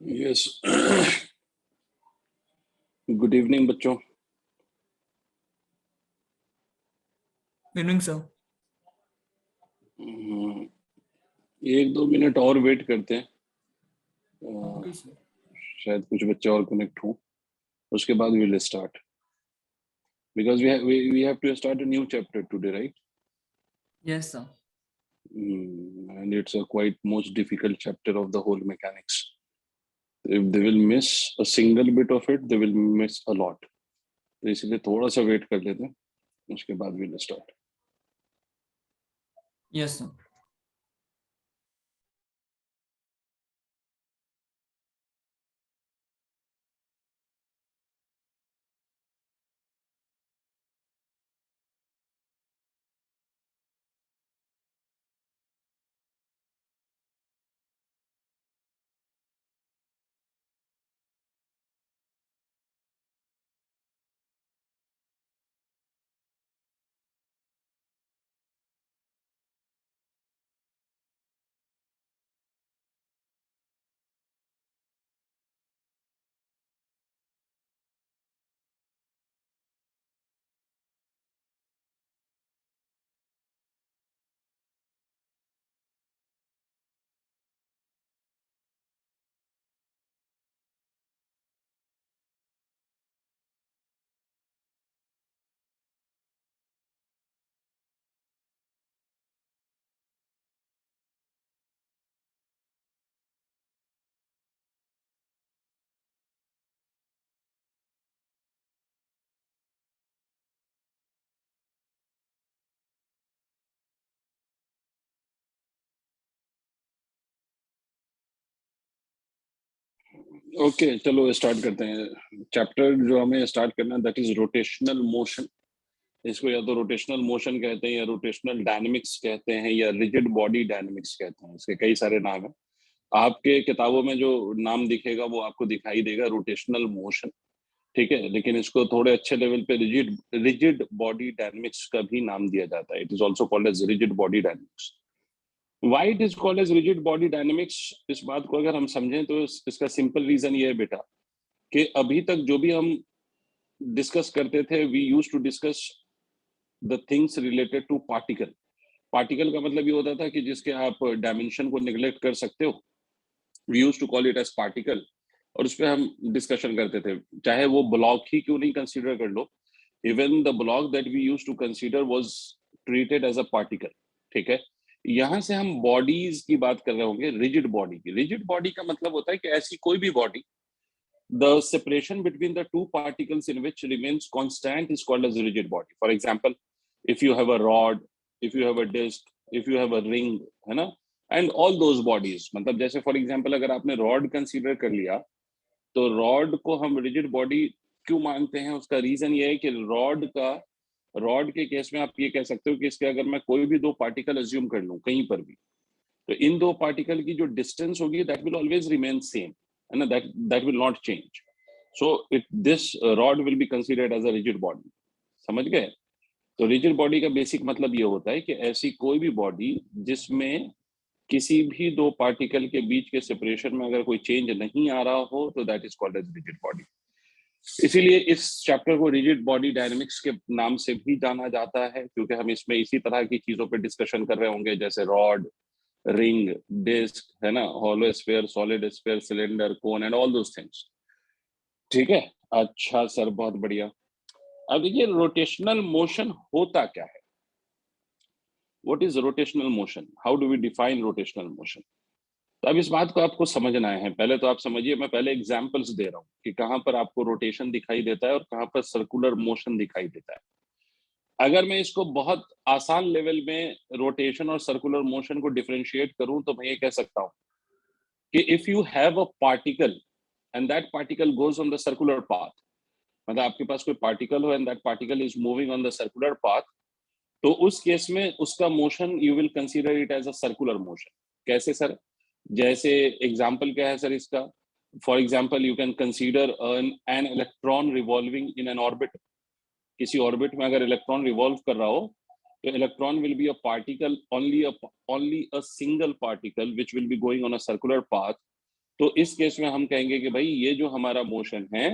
Yes. Good evening बच्चों। Evening sir. एक दो मिनट और वेट करते हैं। Okay sir. शायद कुछ बच्चे और कनेक्ट हों, उसके बाद we will start because we have to start a new chapter today, right? Yes sir. And it's a quite most difficult chapter of the whole mechanics. If they will miss a single bit of it, they will miss a lot. तो इसलिए थोड़ा सा wait कर लेते हैं, उसके बाद we will start. Yes sir. Okay, चलो स्टार्ट करते हैं। चैप्टर जो हमें स्टार्ट करना है दैट इज रोटेशनल मोशन। इसको या तो रोटेशनल मोशन कहते हैं, या रोटेशनल डायनेमिक्स कहते हैं, या रिजिड बॉडी डायनेमिक्स कहते हैं। इसके कई सारे नाम हैं। आपके किताबों में जो नाम दिखेगा वो आपको दिखाई देगा रोटेशनल मोशन, ठीक है। लेकिन इसको थोड़े अच्छे लेवल पे रिजिड रिजिड बॉडी डायनेमिक्स का भी नाम दिया जाता है। It is also called as rigid body dynamics. Why it is called as rigid body dynamics, इस बात को अगर हम समझें तो इसका सिंपल रीजन ये है बेटा, कि अभी तक जो भी हम डिस्कस करते थे, we use to discuss the things related to particle. Particle का मतलब ये होता था कि जिसके आप डायमेंशन को निगलेक्ट कर सकते हो, we use to call it as particle. और उस पर हम डिस्कशन करते थे, चाहे वो ब्लॉक ही क्यों नहीं कंसीडर कर लो, even the block that we use to consider was treated as a particle, ठीक है। यहाँ से हम बॉडीज की बात कर रहे होंगे, रिजिड बॉडी की। रिजिड बॉडी का मतलब होता है कि ऐसी कोई भी body, the separation between the two particles in which remains constant is called as a rigid body. For example, if you have a rod, if you have a disc, if you have a ring, है ना, and all those bodies, मतलब जैसे for example अगर आपने rod consider कर लिया, तो rod को हम rigid body क्यों मानते हैं? उसका रीजन ये है कि रॉड के केस में आप ये कह सकते हो कि इसके अगर मैं कोई भी दो पार्टिकल अज्यूम कर लूं कहीं पर भी, तो इन दो पार्टिकल की जो डिस्टेंस होगी that will always remain same, है ना, that will not change. So it this rod will be considered as a rigid body. समझ गए? तो रिजिड बॉडी का बेसिक मतलब ये होता है कि ऐसी कोई भी बॉडी जिसमें किसी भी दो पार्टिकल के बीच के सेपरेशन में अगर कोई चेंज नहीं आ रहा हो, तो that is called as rigid body. इसीलिए इस चैप्टर को रिजिड बॉडी डायनेमिक्स के नाम से भी जाना जाता है, क्योंकि हम इसमें इसी तरह की चीजों पर डिस्कशन कर रहे होंगे, जैसे रॉड, रिंग, डिस्क, है ना, hollow sphere, solid sphere, cylinder, cone and all those things, ठीक है। अच्छा सर, बहुत बढ़िया। अब देखिए रोटेशनल मोशन होता क्या है। What is rotational motion? How do we define rotational motion? तो अब इस बात को आपको समझना है। पहले तो आप समझिए, मैं पहले एग्जांपल्स दे रहा हूँ कि कहां पर आपको रोटेशन दिखाई देता है और कहां पर सर्कुलर मोशन दिखाई देता है। अगर मैं इसको बहुत आसान लेवल में रोटेशन और सर्कुलर मोशन को डिफरेंशिएट करूं, तो मैं ये कह सकता हूं कि if you have a particle and that particle goes on the circular path, मतलब आपके पास कोई पार्टिकल हो and that particle is moving on the circular path, तो उस केस में उसका motion you will consider it as a circular motion. कैसे सर? जैसे एग्जांपल क्या है सर इसका? For example you can consider an electron revolving in an orbit. किसी ऑर्बिट में अगर इलेक्ट्रॉन रिवॉल्व कर रहा हो, तो electron will be a particle, only a single particle which will be going on a circular path, तो इस case में हम कहेंगे कि भाई ये जो हमारा मोशन है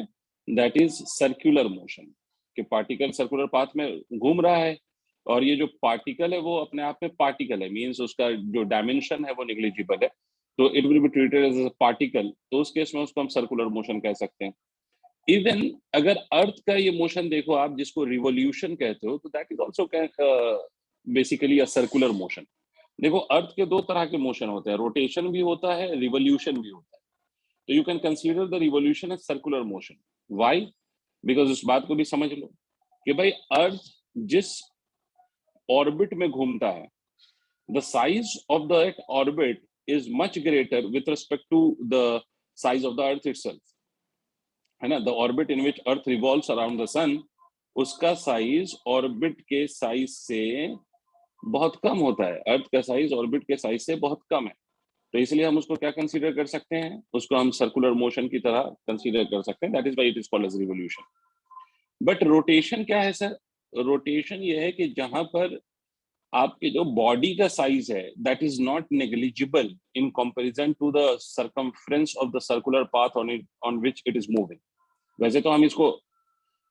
दैट इज सर्कुलर मोशन, कि पार्टिकल सर्कुलर पाथ में घूम रहा है, और ये जो पार्टिकल है वो अपने आप में पार्टिकल है, मींस उसका जो डायमेंशन है वो नेग्लिजिबल है, तो it will be treated as a particle, तो उस केस में उसको हम सर्कुलर मोशन कह सकते हैं। इवन अगर अर्थ का ये मोशन देखो आप, जिसको रिवोल्यूशन कहते हो, तो that is also basically a circular motion. देखो अर्थ के दो तरह के मोशन होते हैं, रोटेशन भी होता है, रिवोल्यूशन भी होता है। तो you can consider the revolution as circular motion. Why? Because उस बात को भी समझ लो कि भाई अर्थ जिस ऑर्बिट में घूमता है, the size of that orbit is much greater with respect to the size of the earth itself, है ना। The orbit in which earth revolves around the sun, उसका साइज ऑर्बिट के साइज से बहुत कम होता है, अर्थ का साइज ऑर्बिट के साइज से बहुत कम है। तो इसलिए हम उसको क्या कंसीडर कर सकते हैं, उसको हम सर्कुलर मोशन की तरह कंसीडर कर सकते हैं, that is why it is called as revolution. But rotation क्या है सर? रोटेशन ये है कि जहां पर आपके जो बॉडी का साइज है that is not negligible in comparison to the circumference of the circular path on which it is moving. वैसे तो हम इसको,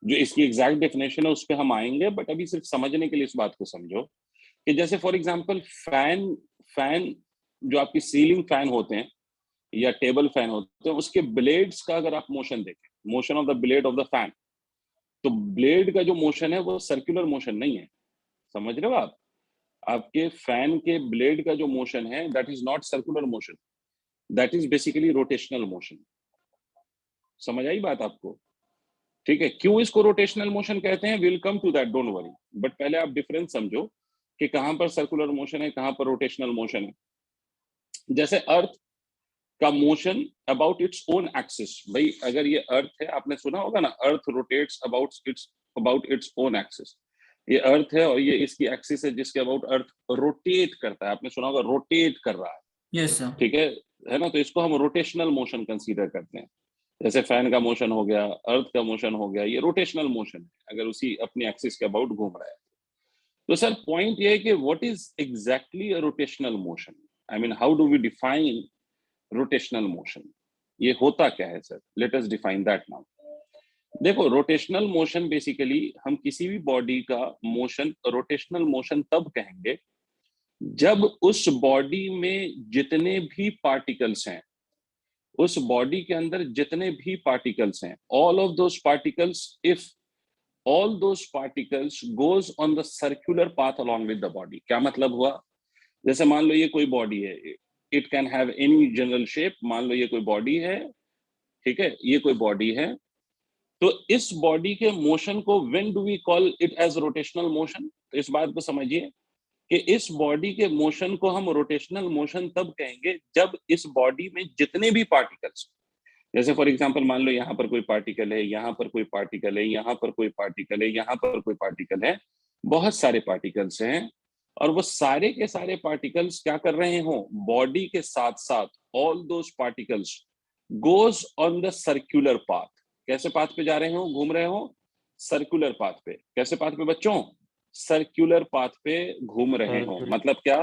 जो इसकी एग्जैक्ट डेफिनेशन है उस पर हम आएंगे, बट अभी सिर्फ समझने के लिए इस बात को समझो कि जैसे फॉर एग्जांपल फैन फैन जो आपकी सीलिंग फैन होते हैं या टेबल फैन होते हैं, उसके ब्लेड्स का अगर आप मोशन देखें, motion of the blade of the fan, तो ब्लेड का जो मोशन है वो सर्कुलर मोशन नहीं है। समझ रहे हो आप? आपके फैन के ब्लेड का जो मोशन है that is not circular motion, that is basically rotational motion. समझ आई बात आपको? ठीक है, क्यों इसको रोटेशनल मोशन कहते हैं, will come to that, don't worry. But पहले आप डिफरेंस समझो कि कहां पर सर्कुलर मोशन है, कहां पर रोटेशनल मोशन है। जैसे अर्थ का motion about its own axis, भाई अगर ये अर्थ है, आपने सुना होगा ना, अर्थ rotates about its own axis. ये अर्थ है और ये इसकी एक्सिस है जिसके अबाउट अर्थ रोटेट करता है, आपने सुना होगा रोटेट कर रहा है। Yes, sir. ठीक है ना। तो इसको हम रोटेशनल मोशन कंसीडर करते हैं। जैसे फैन का मोशन हो गया, अर्थ का मोशन हो गया, ये रोटेशनल मोशन है अगर उसी अपनी एक्सिस के अबाउट घूम रहा है। तो सर पॉइंट ये है कि what is exactly a rotational motion, I mean how do we define rotational motion, ये होता क्या है sir, let us define that now. देखो रोटेशनल मोशन बेसिकली हम किसी भी बॉडी का मोशन रोटेशनल मोशन तब कहेंगे जब उस बॉडी में जितने भी पार्टिकल्स हैं, उस बॉडी के अंदर जितने भी पार्टिकल्स हैं, all of those particles, if all those particles goes on the circular path along with the body. क्या मतलब हुआ? जैसे मान लो ये कोई बॉडी है, it can have any general shape, मान लो ये कोई बॉडी है, ठीक है, ये कोई बॉडी है, तो इस बॉडी के मोशन को when do we call it as rotational motion? तो इस बात को समझिए कि इस बॉडी के मोशन को हम रोटेशनल मोशन तब कहेंगे जब इस बॉडी में जितने भी पार्टिकल्स, जैसे फॉर एग्जांपल मान लो यहाँ पर कोई पार्टिकल है, यहाँ पर कोई पार्टिकल है, यहाँ पर कोई पार्टिकल है, यहाँ पर कोई पार्टिकल है, बहुत सारे पार्टिकल्स हैं, और वो सारे के सारे पार्टिकल्स क्या कर रहे हो, बॉडी के साथ साथ all those particles goes on the circular path. कैसे पाथ पे जा रहे हो, घूम रहे हो? सर्कुलर पाथ पे। कैसे पाथ पे बच्चों? सर्कुलर पाथ पे घूम रहे हो। मतलब क्या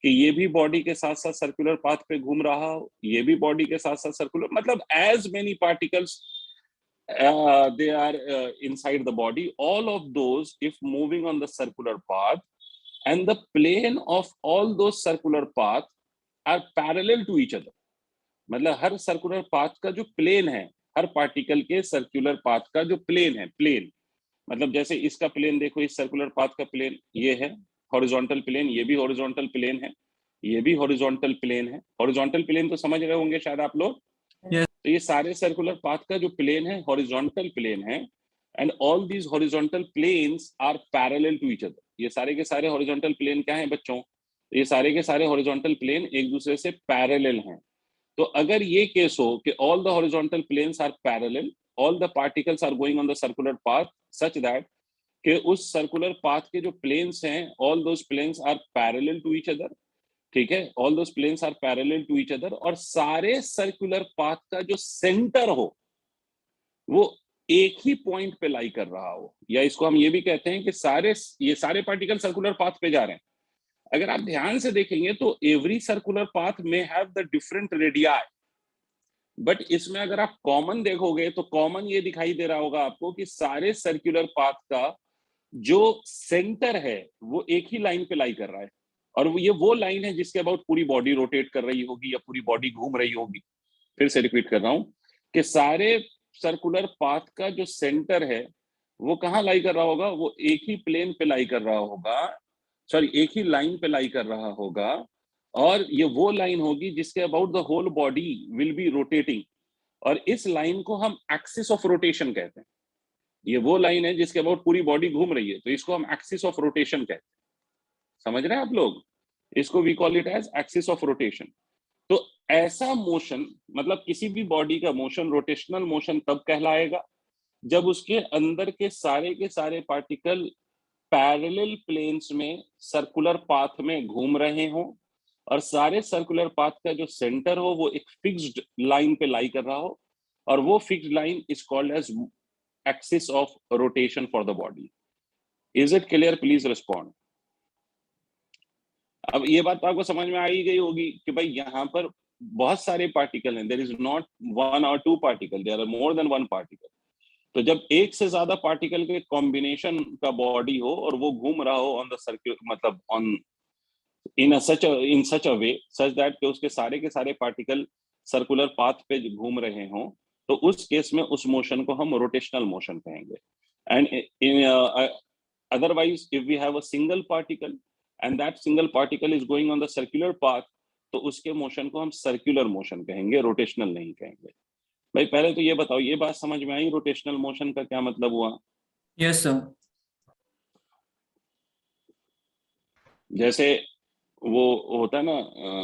कि ये भी बॉडी के साथ साथ सर्कुलर पाथ पे घूम रहा हो, ये भी बॉडी के साथ साथ सर्कुलर, मतलब as many particles they are inside the body, all of those if moving on the circular path, and the plane of all those circular path are parallel to each other। मतलब हर circular path का जो plane है, हर particle के circular path का जो plane है, plane मतलब जैसे इसका प्लेन देखो, इस सर्कुलर पाथ का प्लेन ये है हॉरिजॉन्टल प्लेन, ये भी हॉरिजॉन्टल प्लेन है, ये भी हॉरिजॉन्टल प्लेन है। हॉरिजॉन्टल प्लेन तो समझ रहे होंगे शायद आप लोग। Yes. तो ये सारे सर्कुलर पाथ का जो प्लेन है हॉरिजॉन्टल प्लेन है, and all these horizontal planes are parallel to each other. ये सारे के सारे हॉरिजॉन्टल प्लेन क्या हैं बच्चों? ये सारे के सारे हॉरिजॉन्टल प्लेन एक दूसरे से पैरेलल हैं। तो अगर ये केस हो कि all the horizontal planes are parallel, all the particles are going on the circular path such that कि उस सर्कुलर पाथ के जो प्लेन्स हैं, all those planes are parallel to each other, ठीक है, all those planes are parallel to each other, और सारे circular path का जो सेंटर हो वो एक ही पॉइंट पे लाई कर रहा हो, या इसको हम ये भी कहते हैं कि ये सारे पार्टिकल सर्कुलर पाथ पे जा रहे हैं। अगर आप ध्यान से देखेंगे तो एवरी सर्कुलर पाथ में have the different radii, but इसमें अगर आप कॉमन देखोगे तो कॉमन ये दिखाई दे रहा होगा आपको कि सारे सर्कुलर पाथ का जो सेंटर है वो एक ही लाइन पे लाई कर रहा है, और ये वो लाइन है जिसके अबाउट पूरी बॉडी रोटेट कर रही होगी या पूरी बॉडी घूम रही होगी। फिर से रिपीट कर रहा हूं कि सारे सर्कुलर पाथ का जो सेंटर है वो कहाँ लाई कर रहा होगा, वो एक ही प्लेन पे लाई कर रहा होगा, सॉरी एक ही लाइन पे लाई कर रहा होगा, और ये वो लाइन होगी जिसके about the whole body will be rotating, और इस लाइन को हम एक्सिस ऑफ रोटेशन कहते हैं। ये वो लाइन है जिसके अबाउट पूरी बॉडी घूम रही है, तो इसको हम एक्सिस ऑफ रोटेशन कहते हैं। समझ रहे हैं आप लोग? इसको we call it as axis of rotation. तो ऐसा मोशन, मतलब किसी भी बॉडी का मोशन रोटेशनल मोशन तब कहलाएगा जब उसके अंदर के सारे पार्टिकल पैरेलल प्लेन्स में सर्कुलर पाथ में घूम रहे हों, और सारे सर्कुलर पाथ का जो सेंटर हो वो एक फिक्स्ड लाइन पे लाई कर रहा हो, और वो fixed line is called as axis of rotation for the body. Is it clear? Please respond. अब ये बात तो आपको समझ में आ ही गई होगी कि भाई यहाँ पर बहुत सारे पार्टिकल हैं, देयर इज नॉट वन और two particle, there are more than one particle. तो जब एक से ज्यादा पार्टिकल के कॉम्बिनेशन का बॉडी हो और वो घूम रहा हो ऑन द सर्कुलर, मतलब on in such a way such that कि उसके सारे के सारे पार्टिकल सर्कुलर पाथ पे घूम रहे हों, तो उस केस में उस मोशन को हम रोटेशनल मोशन कहेंगे। And in otherwise if we have a single particle and that single particle is going on the circular path, तो उसके मोशन को हम सर्कुलर मोशन कहेंगे, रोटेशनल नहीं कहेंगे। भाई पहले तो ये बताओ, ये बात समझ में आई रोटेशनल मोशन का क्या मतलब हुआ? Yes sir. जैसे वो होता है ना,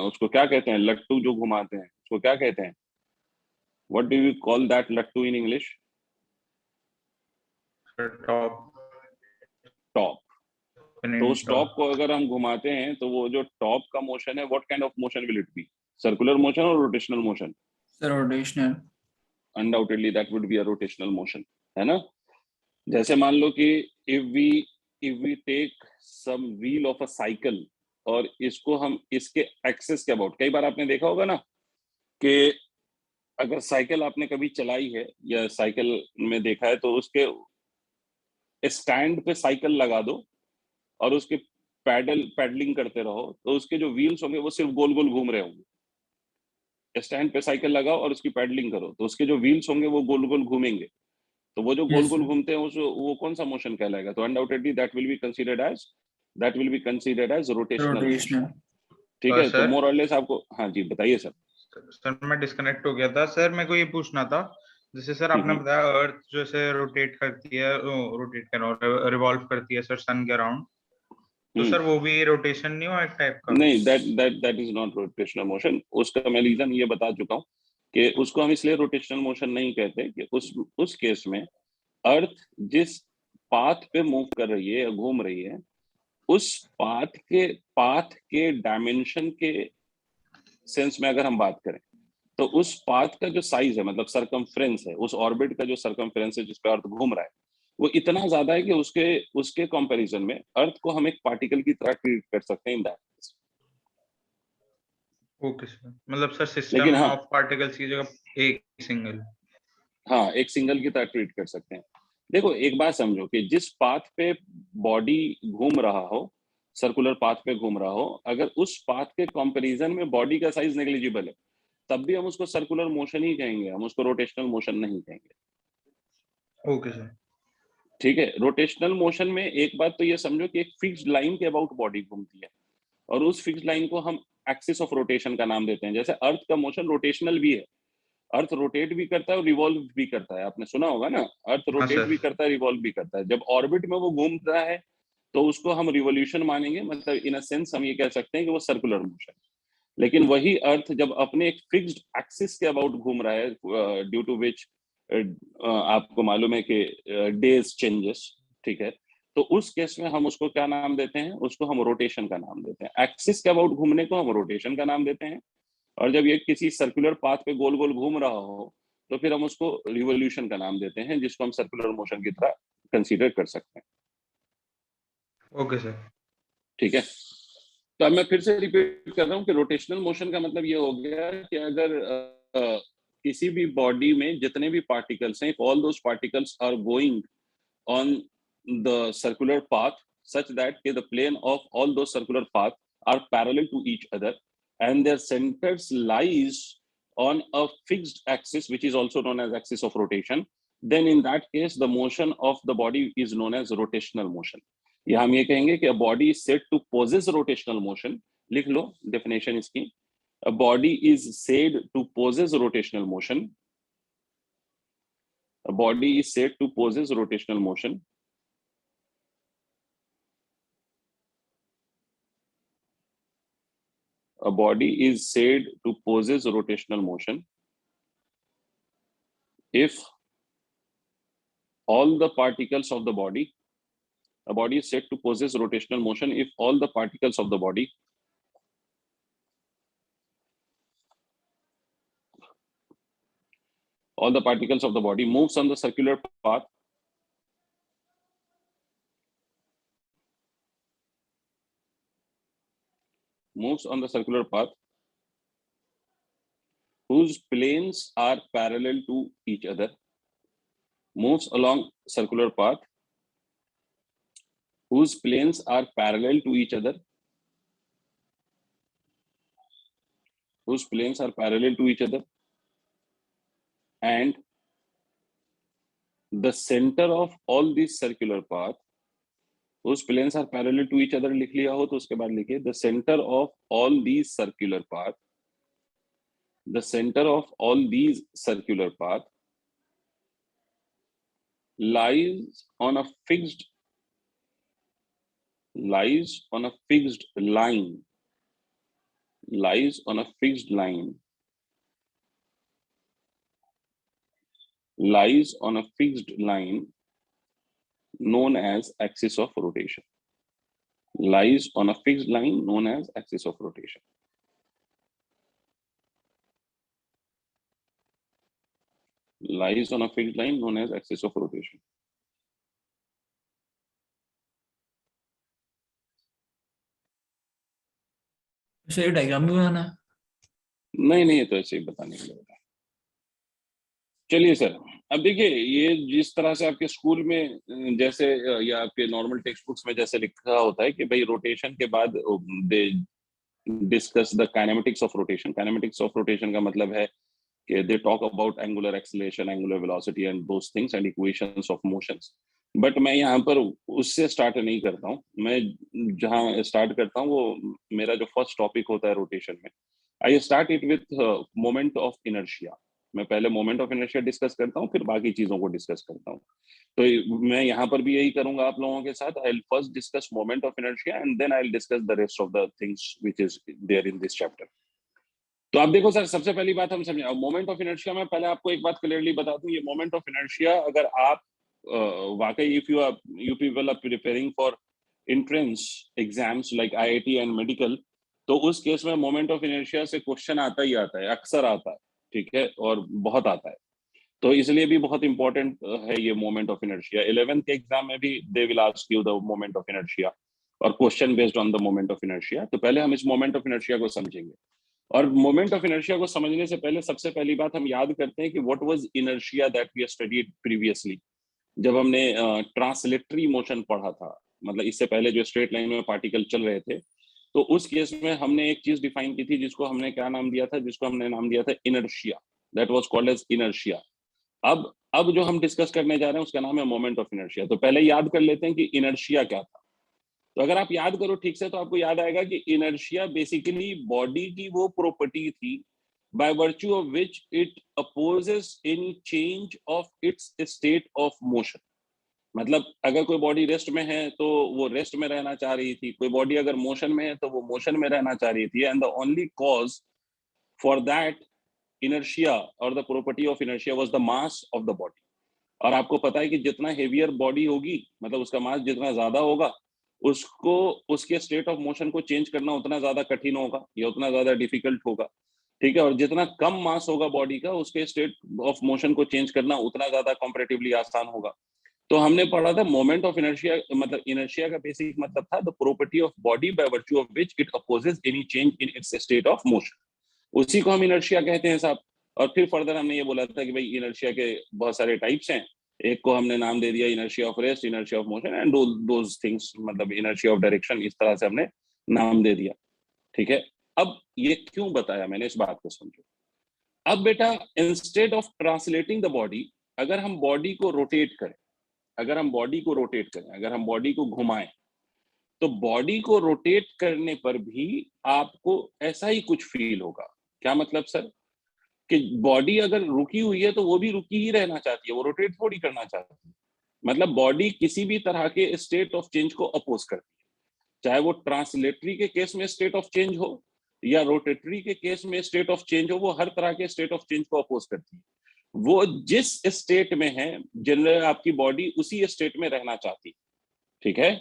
उसको क्या कहते हैं, लट्टू जो घुमाते हैं उसको क्या कहते हैं? What do you call that लट्टू इन इंग्लिश? टॉप। टॉप। तो उस टॉप को अगर हम घुमाते हैं तो वो जो टॉप का मोशन है, what kind of motion will it be? Circular motion और rotational motion? Sir rotational. Undoubtedly that would be a rotational motion, है ना? जैसे मान लो कि if we take some wheel of a cycle और इसको हम इसके एक्सिस के अबाउट, कई बार आपने देखा होगा ना कि अगर साइकिल आपने कभी चलाई है या साइकिल में देखा है, तो उसके स्टैंड पे साइकिल लगा दो और उसके पैडलिंग करते रहो, तो उसके जो व्हील्स होंगे वो सिर्फ गोल गोल घूम रहे होंगे। स्टैंड पे साइकिल लगाओ और उसकी पैडलिंग करो, तो उसके जो व्हील्स होंगे वो गोल गोल घूमेंगे। तो वो जो गोल यस गोल सर। घूमते हैं वो कौन सा मोशन कहलाएगा? तो undoubtedly that will be considered as rotational motion. Rotational. ठीक है, तो सर मोर और लेस आपको, हाँ जी बताइए सर। सर मैं डिस्कनेक्ट हो गया था सर, मेरे को ये पूछना था, जैसे सर आपने बताया अर्थ जो है रोटेट करती है, रोटेट कर रिवॉल्व करती है सर सन के अराउंड, तो सर वो भी रोटेशन नहीं हुआ एक टाइप का? नहीं, that is not rotational motion. उसका मैं रीजन ये बता चुका हूँ कि उसको हम इसलिए रोटेशनल मोशन नहीं कहते कि उस केस में अर्थ जिस पाथ पे मूव कर रही है या घूम रही है, उस पाथ के डायमेंशन के सेंस में अगर हम बात करें, तो उस पाथ का जो साइज है, मतलब सरकमफ्रेंस है, उस ऑर्बिट का जो सरकमफ्रेंस है जिस पे अर्थ घूम रहा है, वो इतना ज्यादा है कि उसके कंपैरिजन में अर्थ को हम एक पार्टिकल की तरह ट्रीट कर सकते हैं इन दैट। ओके सर, मतलब सर लेकिन सिस्टम हाँ, ऑफ पार्टिकल्स की जगह एक सिंगल। हाँ एक सिंगल की तरह ट्रीट कर सकते हैं। देखो एक बात समझो कि जिस पाथ पे बॉडी घूम रहा हो, सर्कुलर पाथ पे घूम रहा हो, अगर उस पाथ के कंपैरिजन में बॉडी का साइज नेग्लिजिबल है, तब भी हम उसको सर्कुलर मोशन ही कहेंगे, हम उसको रोटेशनल मोशन नहीं कहेंगे। Okay sir. ठीक है, रोटेशनल मोशन में एक बात तो ये समझो कि एक फिक्स्ड लाइन के अबाउट बॉडी घूमती है, और उस फिक्स्ड लाइन को हम एक्सिस ऑफ रोटेशन का नाम देते हैं। जैसे अर्थ का मोशन रोटेशनल भी है, अर्थ रोटेट भी करता है और रिवॉल्व भी करता है, आपने सुना होगा ना, अर्थ हाँ रोटेट सर। भी करता है, रिवॉल्व भी करता है। जब ऑर्बिट में वो घूमता है तो उसको हम रिवोल्यूशन मानेंगे, मतलब इन अ सेंस हम ये कह सकते हैं कि वो सर्कुलर मोशन। लेकिन वही अर्थ जब अपने एक फिक्स्ड एक्सिस के अबाउट घूम रहा है, ड्यू टू विच आपको मालूम है कि डेज चेंजेस, ठीक है, तो उस केस में हम उसको क्या नाम देते हैं? उसको हम रोटेशन का नाम देते हैं। एक्सिस के अबाउट घूमने को हम रोटेशन का नाम देते हैं, और जब ये किसी सर्कुलर पाथ पे गोल गोल घूम रहा हो तो फिर हम उसको रिवोल्यूशन का नाम देते हैं, जिसको हम सर्कुलर मोशन की तरह कंसीडर कर सकते हैं। Okay sir. ठीक है, तो अब मैं फिर से रिपीट कर रहा हूँ कि रोटेशनल मोशन का मतलब ये हो गया कि अगर किसी भी बॉडी में जितने भी पार्टिकल्स हैं, all those particles are going on the circular path such that the plane of all those circular paths are parallel to each other and their centers lies on a fixed axis which is also known as axis of rotation, then in that case the motion of the body is known as rotational motion. या हम ये कहेंगे कि a body is said to possess rotational motion. लिख लो definition इसकी. A body is said to possess rotational motion. A body is said to possess rotational motion. A body is said to possess rotational motion if all the particles of the body, a body is said to possess rotational motion if all the particles of the body moves on the circular path whose planes are parallel to each other, moves along circular path whose planes are parallel to each other, and the center of all these circular path whose planes are parallel to each other लिख लिया हो तो उसके बाद लिखिए the center of all these circular path lies on a fixed line known as axis of rotation. Lies on a fixed line known as axis of rotation. Lies on a fixed line known as axis of rotation. ये diagram भी बनाना है? नहीं तो ऐसे ही बताने के लिए बता. चलिए सर, अब देखिए ये जिस तरह से आपके स्कूल में जैसे या आपके नॉर्मल टेक्स्ट बुक्स में जैसे लिखा होता है कि भाई रोटेशन के बाद they discuss the kinematics of rotation. Kinematics of rotation का मतलब है कि they talk about angular acceleration, angular velocity and those things and equations of motions. But मैं यहाँ पर उससे स्टार्ट नहीं करता हूँ. मैं जहाँ स्टार्ट करता हूँ वो मेरा जो फर्स्ट टॉपिक होता है रोटेशन में, I start it with moment of inertia. मैं पहले मोमेंट ऑफ इनर्शिया डिस्कस करता हूँ, फिर बाकी चीजों को डिस्कस करता हूँ. तो मैं यहाँ पर भी यही करूंगा आप लोगों के साथ. I will first discuss moment of inertia and then I will discuss the rest of the things which is there in this chapter. तो आप देखो सर, सबसे पहली बात हम समझे मोमेंट ऑफ इनर्शिया में. पहले आपको एक बात क्लियरली बता दूं, ये मोमेंट ऑफ इनर्शिया अगर आप वाकई if you people are preparing for entrance exams like IIT and medical, तो उस केस में मोमेंट ऑफ इनर्शिया से क्वेश्चन आता ही आता है, अक्सर आता है. ठीक है, और बहुत आता है. तो इसलिए भी बहुत इंपॉर्टेंट है ये मोमेंट ऑफ इनर्शिया. 11th के एग्जाम में भी they will ask you the moment of inertia और question based on the moment of inertia. तो पहले हम इस मोमेंट ऑफ इनर्शिया को समझेंगे. और मोमेंट ऑफ इनर्शिया को समझने से पहले सबसे पहली बात हम याद करते हैं कि what was inertia that we studied previously. जब हमने ट्रांसलेटरी मोशन पढ़ा था, मतलब इससे पहले जो स्ट्रेट लाइन में पार्टिकल चल रहे थे, तो उस केस में हमने एक चीज डिफाइन की थी जिसको हमने क्या नाम दिया था, जिसको हमने नाम दिया था inertia. That was called as inertia. अब जो हम डिस्कस करने जा रहे हैं उसका नाम है मोमेंट ऑफ इनर्शिया. तो पहले याद कर लेते हैं कि इनर्शिया क्या था. तो अगर आप याद करो ठीक से तो आपको याद आएगा कि इनर्शिया बेसिकली बॉडी की वो प्रॉपर्टी थी by virtue of which it opposes any change of its state of motion. मतलब अगर कोई बॉडी रेस्ट में है तो वो रेस्ट में रहना चाह रही थी, कोई बॉडी अगर मोशन में है तो वो मोशन में रहना चाह रही थी. And the only cause for that inertia और the property of inertia was the mass of the body. और आपको पता है कि जितना हेवियर बॉडी होगी, मतलब उसका मास जितना ज्यादा होगा, उसको उसके स्टेट ऑफ मोशन को चेंज करना उतना ज्यादा कठिन होगा या उतना ज्यादा डिफिकल्ट होगा. ठीक है, और जितना कम मास होगा बॉडी का, उसके स्टेट ऑफ मोशन को चेंज करना उतना ज्यादा कंपैरेटिवली आसान होगा. तो हमने पढ़ा था मोमेंट ऑफ इनर्शिया, मतलब इनर्शिया का बेसिक मतलब था the property of body by virtue of which it opposes any change in its state of motion. उसी को हम इनर्शिया कहते हैं साहब. और फिर फर्दर हमने ये बोला था कि भाई इनर्शिया के बहुत सारे टाइप्स हैं, एक को हमने नाम दे दिया inertia of rest, inertia of motion and those things, मतलब इनर्शिया ऑफ डायरेक्शन, इस तरह से हमने नाम दे दिया। ठीक है, अब ये क्यों बताया मैंने, इस बात को समझो। अब बेटा instead of translating the body, अगर हम बॉडी को रोटेट करें, अगर हम बॉडी को रोटेट करें, अगर हम बॉडी को घुमाएं, तो बॉडी को रोटेट करने पर भी आपको ऐसा ही कुछ फील होगा। क्या मतलब सर, कि बॉडी अगर रुकी हुई है तो वो भी रुकी ही रहना चाहती है, वो रोटेट थोड़ी करना चाहती है। मतलब बॉडी किसी भी तरह के स्टेट ऑफ चेंज को अपोज करती है, चाहे वो ट्रांसलेटरी के केस में स्टेट ऑफ चेंज हो या रोटेटरी के केस में स्टेट ऑफ चेंज हो, वो हर तरह के स्टेट ऑफ चेंज को अपोज करती है। वो जिस स्टेट में है जनरल आपकी बॉडी उसी स्टेट में रहना चाहती है। ठीक है,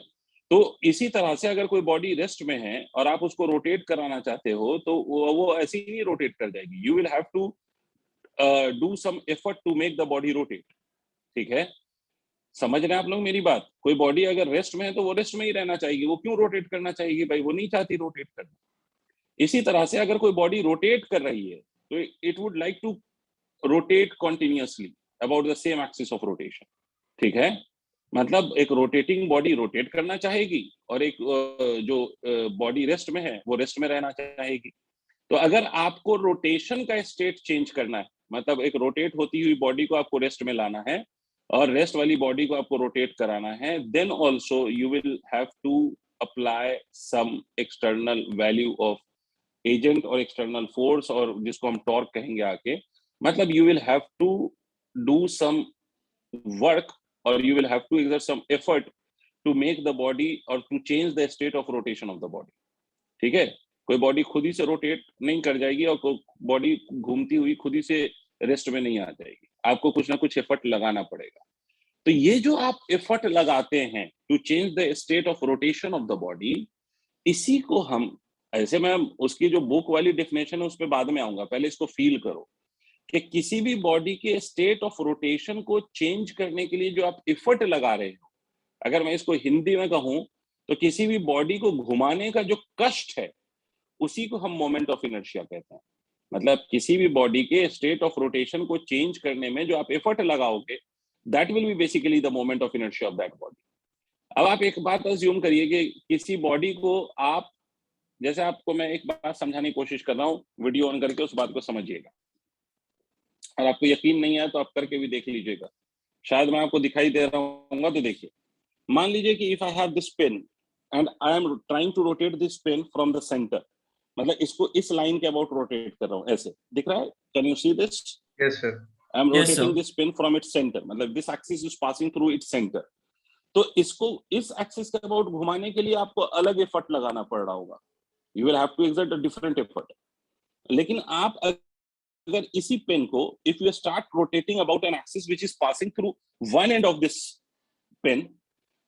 तो इसी तरह से अगर कोई बॉडी रेस्ट में है और आप उसको रोटेट कराना चाहते हो तो वो ऐसे ही नहीं रोटेट कर जाएगी। You will have to do some effort to make the body rotate. ठीक है, समझ रहे हैं आप लोग मेरी बात? कोई बॉडी अगर रेस्ट में है तो वो रेस्ट में ही रहना चाहेगी, वो क्यों रोटेट करना चाहेगी भाई? वो नहीं चाहती रोटेट करना। इसी तरह से अगर कोई बॉडी रोटेट कर रही है तो it would like to rotate continuously about the same axis of rotation. ठीक है, मतलब एक रोटेटिंग बॉडी रोटेट करना चाहेगी और एक जो बॉडी रेस्ट में है वो रेस्ट में रहना चाहेगी। तो अगर आपको रोटेशन का स्टेट चेंज करना है, मतलब एक रोटेट होती हुई बॉडी को आपको रेस्ट में लाना है और रेस्ट वाली बॉडी को आपको रोटेट कराना है, then also you will have to apply some external value of agent और एक्सटर्नल फोर्स, और जिसको हम टॉर्क कहेंगे आके। मतलब you will have to do some work और you will have to exert some effort to make the body or to change the state of rotation of the body। ठीक है, कोई बॉडी खुद ही से रोटेट नहीं कर जाएगी और बॉडी घूमती हुई खुद ही से रेस्ट में नहीं आ जाएगी, आपको कुछ ना कुछ एफर्ट लगाना पड़ेगा। तो ये जो आप एफर्ट लगाते हैं to change the state of rotation of the body, इसी को हम ऐसे, मैं उसकी जो बुक वाली डेफिनेशन है उस पर बाद में आऊंगा, पहले इसको फील करो कि किसी भी बॉडी के स्टेट ऑफ रोटेशन को चेंज करने के लिए जो आप एफर्ट लगा रहे हो, अगर मैं इसको हिंदी में कहूं तो किसी भी बॉडी को घुमाने का जो कष्ट है उसी को हम मोमेंट ऑफ इनर्शिया कहते हैं। मतलब किसी भी बॉडी के स्टेट ऑफ रोटेशन को चेंज करने में जो आप एफर्ट लगाओगे, that will B basically the moment of inertia of that body. अब आप एक बात अज्यूम करिए कि किसी बॉडी को आप, जैसे आपको मैं एक बात समझाने की कोशिश कर रहा हूँ, वीडियो ऑन करके उस बात को समझिएगा, और आपको यकीन नहीं है तो आप करके भी देख लीजिएगा, शायद मैं आपको दिखाई दे रहा हूँ तो देखिए। मान लीजिए कि if I have this pen and I am trying to rotate this pen from the centre, मतलब इसको इस लाइन के अबाउट रोटेट कर रहा हूँ, ऐसे दिख रहा है, can you see this? Yes sir. I am Yes, rotating sir. This pen from its centre, मतलब this axis is passing through its centre. तो इसको इस एक्सिस के अबाउट घुमाने के लिए आपको अलग एफर्ट लगाना पड़ रहा होगा, you will have to exert a different effort. लेकिन आप अगर इसी पेन को, if you start rotating about an axis which is passing through one end of this pen,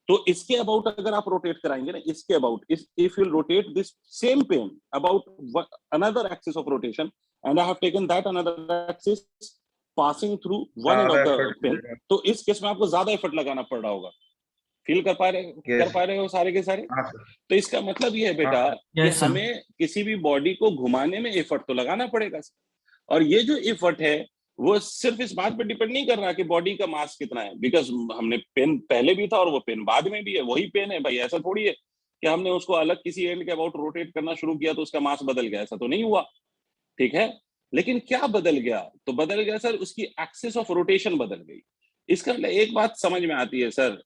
तो इसके अबाउट अगर आप रोटेट कराएंगे ना, इसके about, if you rotate this same pen about another axis of rotation and I have taken that another axis passing through one end of the pen, तो इस case में आपको ज्यादा एफर्ट लगाना पड़ रहा होगा। फील कर पा रहे हो सारे के सारे? तो इसका मतलब ये है बेटा कि हमें किसी भी बॉडी को घुमाने में एफर्ट तो लगाना पड़ेगा, और ये जो एफर्ट है वो सिर्फ इस बात पे डिपेंड नहीं कर रहा कि बॉडी का मास कितना है, बिकॉज हमने पेन पहले भी था और वो पेन बाद में भी है, वही पेन है भाई। ऐसा थोड़ी है कि हमने उसको अलग किसी एंड के अबाउट रोटेट करना शुरू किया तो उसका मास बदल गया, ऐसा तो नहीं हुआ। ठीक है, लेकिन क्या बदल गया? तो बदल गया सर, उसकी एक्सिस ऑफ रोटेशन बदल गई। इसका एक बात समझ में आती है सर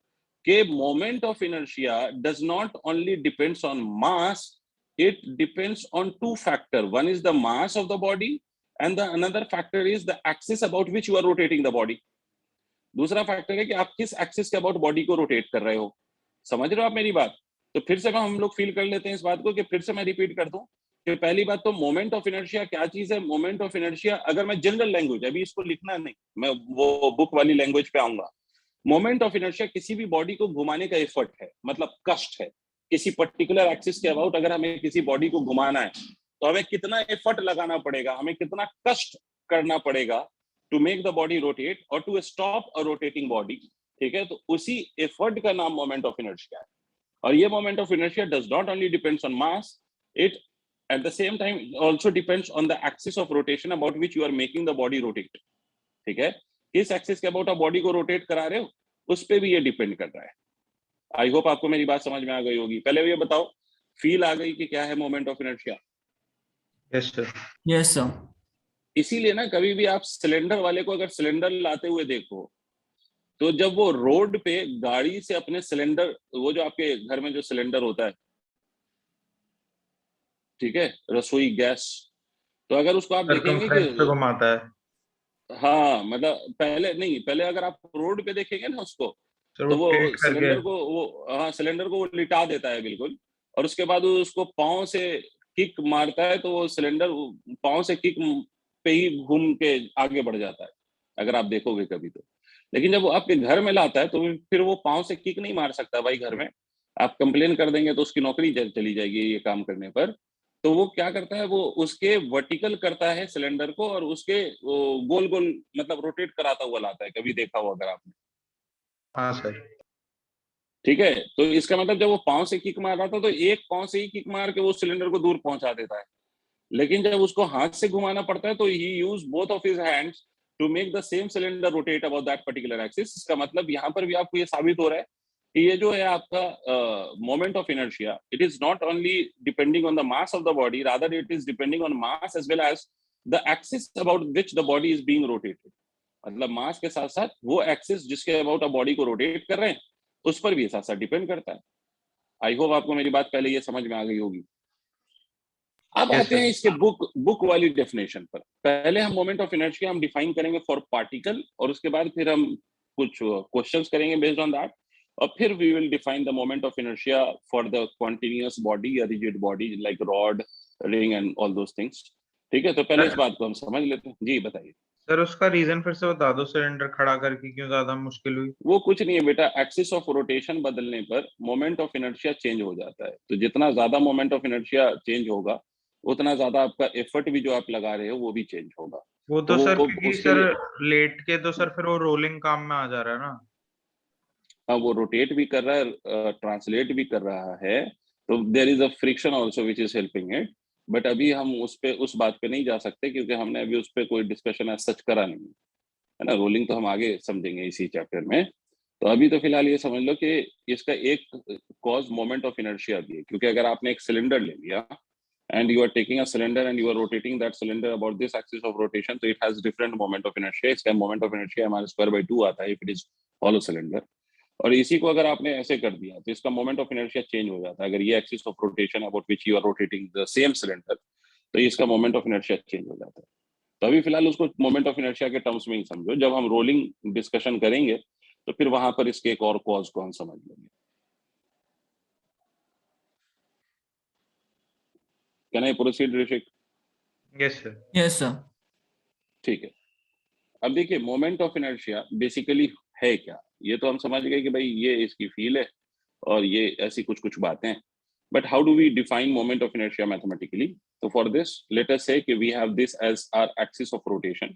कि moment of inertia does not only depends on mass, it depends on two factor, one is the mass of the body and the another factor is the axis about which you are rotating the body। दूसरा factor है कि आप किस axis के about body को rotate कर रहे हो। समझ रहे हो आप मेरी बात? तो फिर से हम लोग फील कर लेते हैं इस बात को कि फिर से मैं रिपीट कर दूं कि पहली बात तो मोमेंट ऑफ इनर्शिया क्या चीज है। मोमेंट ऑफ इनर्शिया, अगर मैं जनरल लैंग्वेज, अभी इसको लिखना नहीं, मैं वो बुक वाली लैंग्वेज पे आऊंगा। मोमेंट ऑफ इनर्शिया किसी भी बॉडी को घुमाने का एफर्ट है, मतलब कष्ट है। किसी पर्टिकुलर एक्सिस के अबाउट अगर हमें किसी बॉडी को घुमाना है तो हमें कितना एफर्ट लगाना पड़ेगा, हमें कितना कष्ट करना पड़ेगा to make the body rotate और to stop a rotating body. ठीक है, तो उसी एफर्ट का नाम मोमेंट ऑफ इनर्शिया है। और ये moment of inertia does not only depends on mass, it at the same time it also depends on the axis of rotation about which you are making the body rotate. ठीक है, किस axis के about आप body को rotate करा रहे हो उस पे भी ये डिपेंड कर रहा है। आई होप आपको मेरी बात समझ में आ गई होगी। पहले ये बताओ, फील आ गई कि क्या है moment of inertia? Yes sir. Yes sir. इसीलिए ना कभी भी आप सिलेंडर वाले को अगर सिलेंडर लाते हुए देखो तो जब वो रोड पे गाड़ी से अपने सिलेंडर, वो जो आपके घर में जो सिलेंडर होता है, ठीक है, रसोई गैस, तो अगर उसको आप देखेंगे कि सर्कमफ्रेंस पे घुमाता है हाँ मतलब पहले नहीं, पहले अगर आप रोड पे देखेंगे ना उसको, सर, तो वो रोटेट करके। सिलेंडर को वो लिटा देता है बिल्कुल, और उसके बाद वो उसको पाँव से किक मारता है तो वो सिलेंडर पाँव से किक पे ही घूम के आगे बढ़ जाता है, अगर आप देखोगे कभी तो। लेकिन जब वो आपके घर में लाता है तो फिर वो पाँव से किक नहीं मार सकता भाई घर में, आप कंप्लेन कर देंगे तो उसकी नौकरी चली जाएगी ये काम करने पर। तो वो क्या करता है, वो उसके वर्टिकल करता है सिलेंडर को और उसके गोल गोल मतलब रोटेट कराता हुआ लाता है, कभी देखा हो अगर आपने। हाँ सर। ठीक है, तो इसका मतलब जब वो पाँव से किक मार रहा था तो एक पाँव से ही किक मार के वो सिलेंडर को दूर पहुंचा देता है, लेकिन जब उसको हाथ से घुमाना पड़ता है तो he use both of his hands to make the same cylinder rotate about that particular axis. इसका मतलब यहाँ पर भी आपको ये साबित हो रहा है कि ये जो है आपका moment of inertia, it is not only depending on the mass of the body, rather it is depending on mass as well as the axis about which the body is being rotated. मतलब mass के साथ साथ वो axis जिसके about आप body को rotate कर रहे हैं उस पर भी साथ साथ डिपेंड करता है। आई होप आपको मेरी बात पहले ये समझ में आ गई होगी। अब यस आते हैं सर। इसके बुक वाली डेफिनेशन पर। पहले हम मोमेंट ऑफ इनर्शिया हम डिफाइन करेंगे फॉर पार्टिकल, और उसके बाद फिर हम कुछ क्वेश्चंस करेंगे बेस्ड ऑन दैट, और फिर we will define the moment of inertia for the continuous body या rigid body like rod, ring and all those things. ठीक है, तो पहले इस बात को हम समझ लेते हैं। जी बताइए। सर उसका रीजन फिर से बता दो, सिलेंडर खड़ा करके क्यों ज्यादा मुश्किल हुई? वो कुछ नहीं है बेटा, एक्सिस ऑफ रोटेशन बदलने पर मोमेंट ऑफ इनर्शिया चेंज हो जाता है। तो जितना ज्यादा मोमेंट ऑफ इनर्शिया चेंज होगा उतना ज्यादा आपका एफर्ट भी जो आप लगा रहे हो वो भी चेंज होगा। वो तो तो सर वो क्योंकि उसके सर लिए लेट के तो सर फिर वो रोलिंग काम में आ जा रहा है ना। वो रोटेट भी कर रहा है, ट्रांसलेट भी कर रहा है, तो there is a friction also which is helping it. But अभी हम उस बात पे नहीं जा सकते क्योंकि हमने अभी उस पे कोई डिस्कशन एज सच करा नहीं है ना। रोलिंग तो हम आगे समझेंगे इसी चैप्टर में। तो अभी तो फिलहाल ये समझ लो कि इसका एक कॉज मोमेंट ऑफ इनर्शिया भी है, क्योंकि अगर आपने एक सिलेंडर ले लिया and you are taking a cylinder and you are rotating that cylinder about this axis of rotation, so it has different moment of inertia. इसका moment of inertia हमारे square by 2 आता है if it is hollow cylinder। और इसी को अगर आपने ऐसे कर दिया तो इसका मोमेंट ऑफ इनर्शिया चेंज हो जाता है। अगर ये axis of rotation about which you are rotating the same cylinder, तो इसका मोमेंट ऑफ इनर्शिया चेंज हो जाता है। तो अभी फिलहाल उसको मोमेंट ऑफ इनर्शिया के टर्म्स में ही समझो, जब हम रोलिंग डिस्कशन करेंगे तो फिर वहां पर इसके एक और कॉज को हम समझ लेंगे। Can I proceed Rishik? Yes sir. Yes sir. ठीक है, अब देखिए मोमेंट ऑफ इनर्शिया बेसिकली है क्या। ये तो हम समझ गए कि भाई ये इसकी फील है और ये ऐसी कुछ कुछ बातें हैं। But how do we define moment of inertia mathematically? तो for this let us say कि we have this as our axis of rotation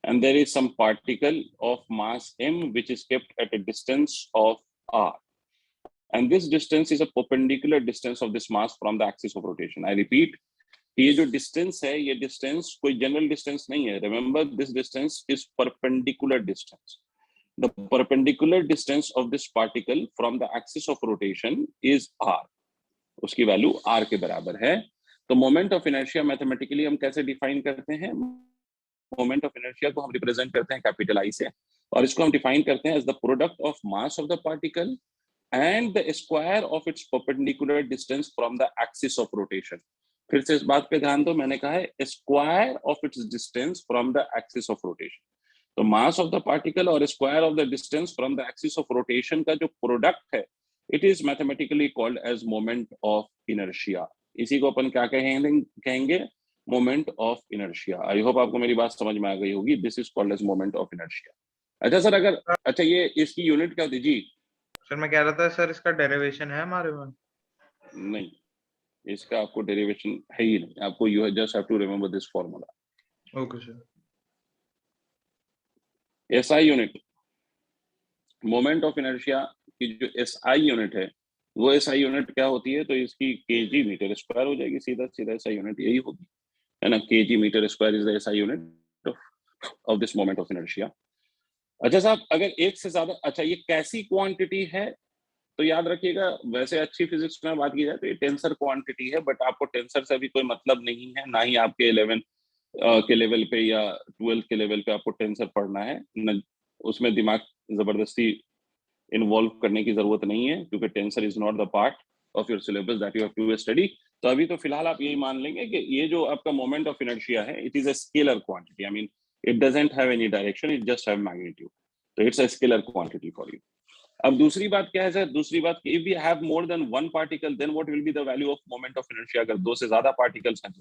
and there is some particle of mass m which is kept at a distance of r, and this distance is a perpendicular distance of this mass from the axis of rotation. I repeat, ये जो distance है ये distance कोई general distance नहीं है। Remember this distance is perpendicular distance. The perpendicular distance of this particle from the axis of rotation is r, उसकी value r के बराबर है। तो मोमेंट ऑफ इनर्शिया मैथमेटिकली हम कैसे डिफाइन करते हैं? मोमेंट ऑफ इनर्शिया को हम रिप्रेजेंट करते हैं कैपिटल आई से, और इसको हम डिफाइन करते हैं as the product of mass of the particle and the square of its perpendicular distance from the axis of rotation. फिर से इस बात पे ध्यान दो, मैंने कहा है square of its distance from the axis of rotation. तो मास ऑफ द पार्टिकल और square of the distance from the axis of rotation का जो प्रोडक्ट है it is mathematically called as moment of inertia. इसी को अपन क्या कहेंगे? Moment of inertia. I hope आपको मेरी बात समझ में आ गई होगी। This is called as moment of inertia. अच्छा सर, अगर अच्छा ये इसकी यूनिट क्या थी जी? सर मैं कह रहा था सर इसका डेरिवेशन है हमारे में? नहीं, इसका आपको डेरिवेशन है ही नहीं। आपको you just have to remember this formula. Okay sir. SI unit, moment of inertia की जो एसआई यूनिट है वो एसआई यूनिट क्या होती है, तो इसकी केजी मीटर स्क्वायर हो जाएगी, सीधा सीधा एसआई यूनिट यही होगी, है ना, kg metre square is the SI unit of this moment of inertia. अच्छा साहब, अगर एक से ज्यादा, अच्छा ये कैसी क्वांटिटी है, तो याद रखिएगा, वैसे अच्छी फिजिक्स में बात की जाए तो ये टेंसर क्वांटिटी है, बट आपको टेंसर से अभी कोई मतलब नहीं है, ना ही आपके 11 के लेवल पे या 12 के लेवल पे आपको टेंसर पढ़ना है, न उसमें दिमाग जबरदस्ती इन्वॉल्व करने की जरूरत नहीं है, क्योंकि tensor is not the part of your syllabus that you have to study. तो अभी तो फिलहाल आप यही मान लेंगे कि ये जो आपका मोमेंट ऑफ इनर्शिया है, it is a scalar quantity, I mean it doesn't have any direction, it just have magnitude, तो it's a scalar quantity for you. अब दूसरी बात क्या है सर, दूसरी बात, if we have more than one particle then what will be the value of moment of inertia, अगर दो से ज्यादा पार्टिकल्स हैं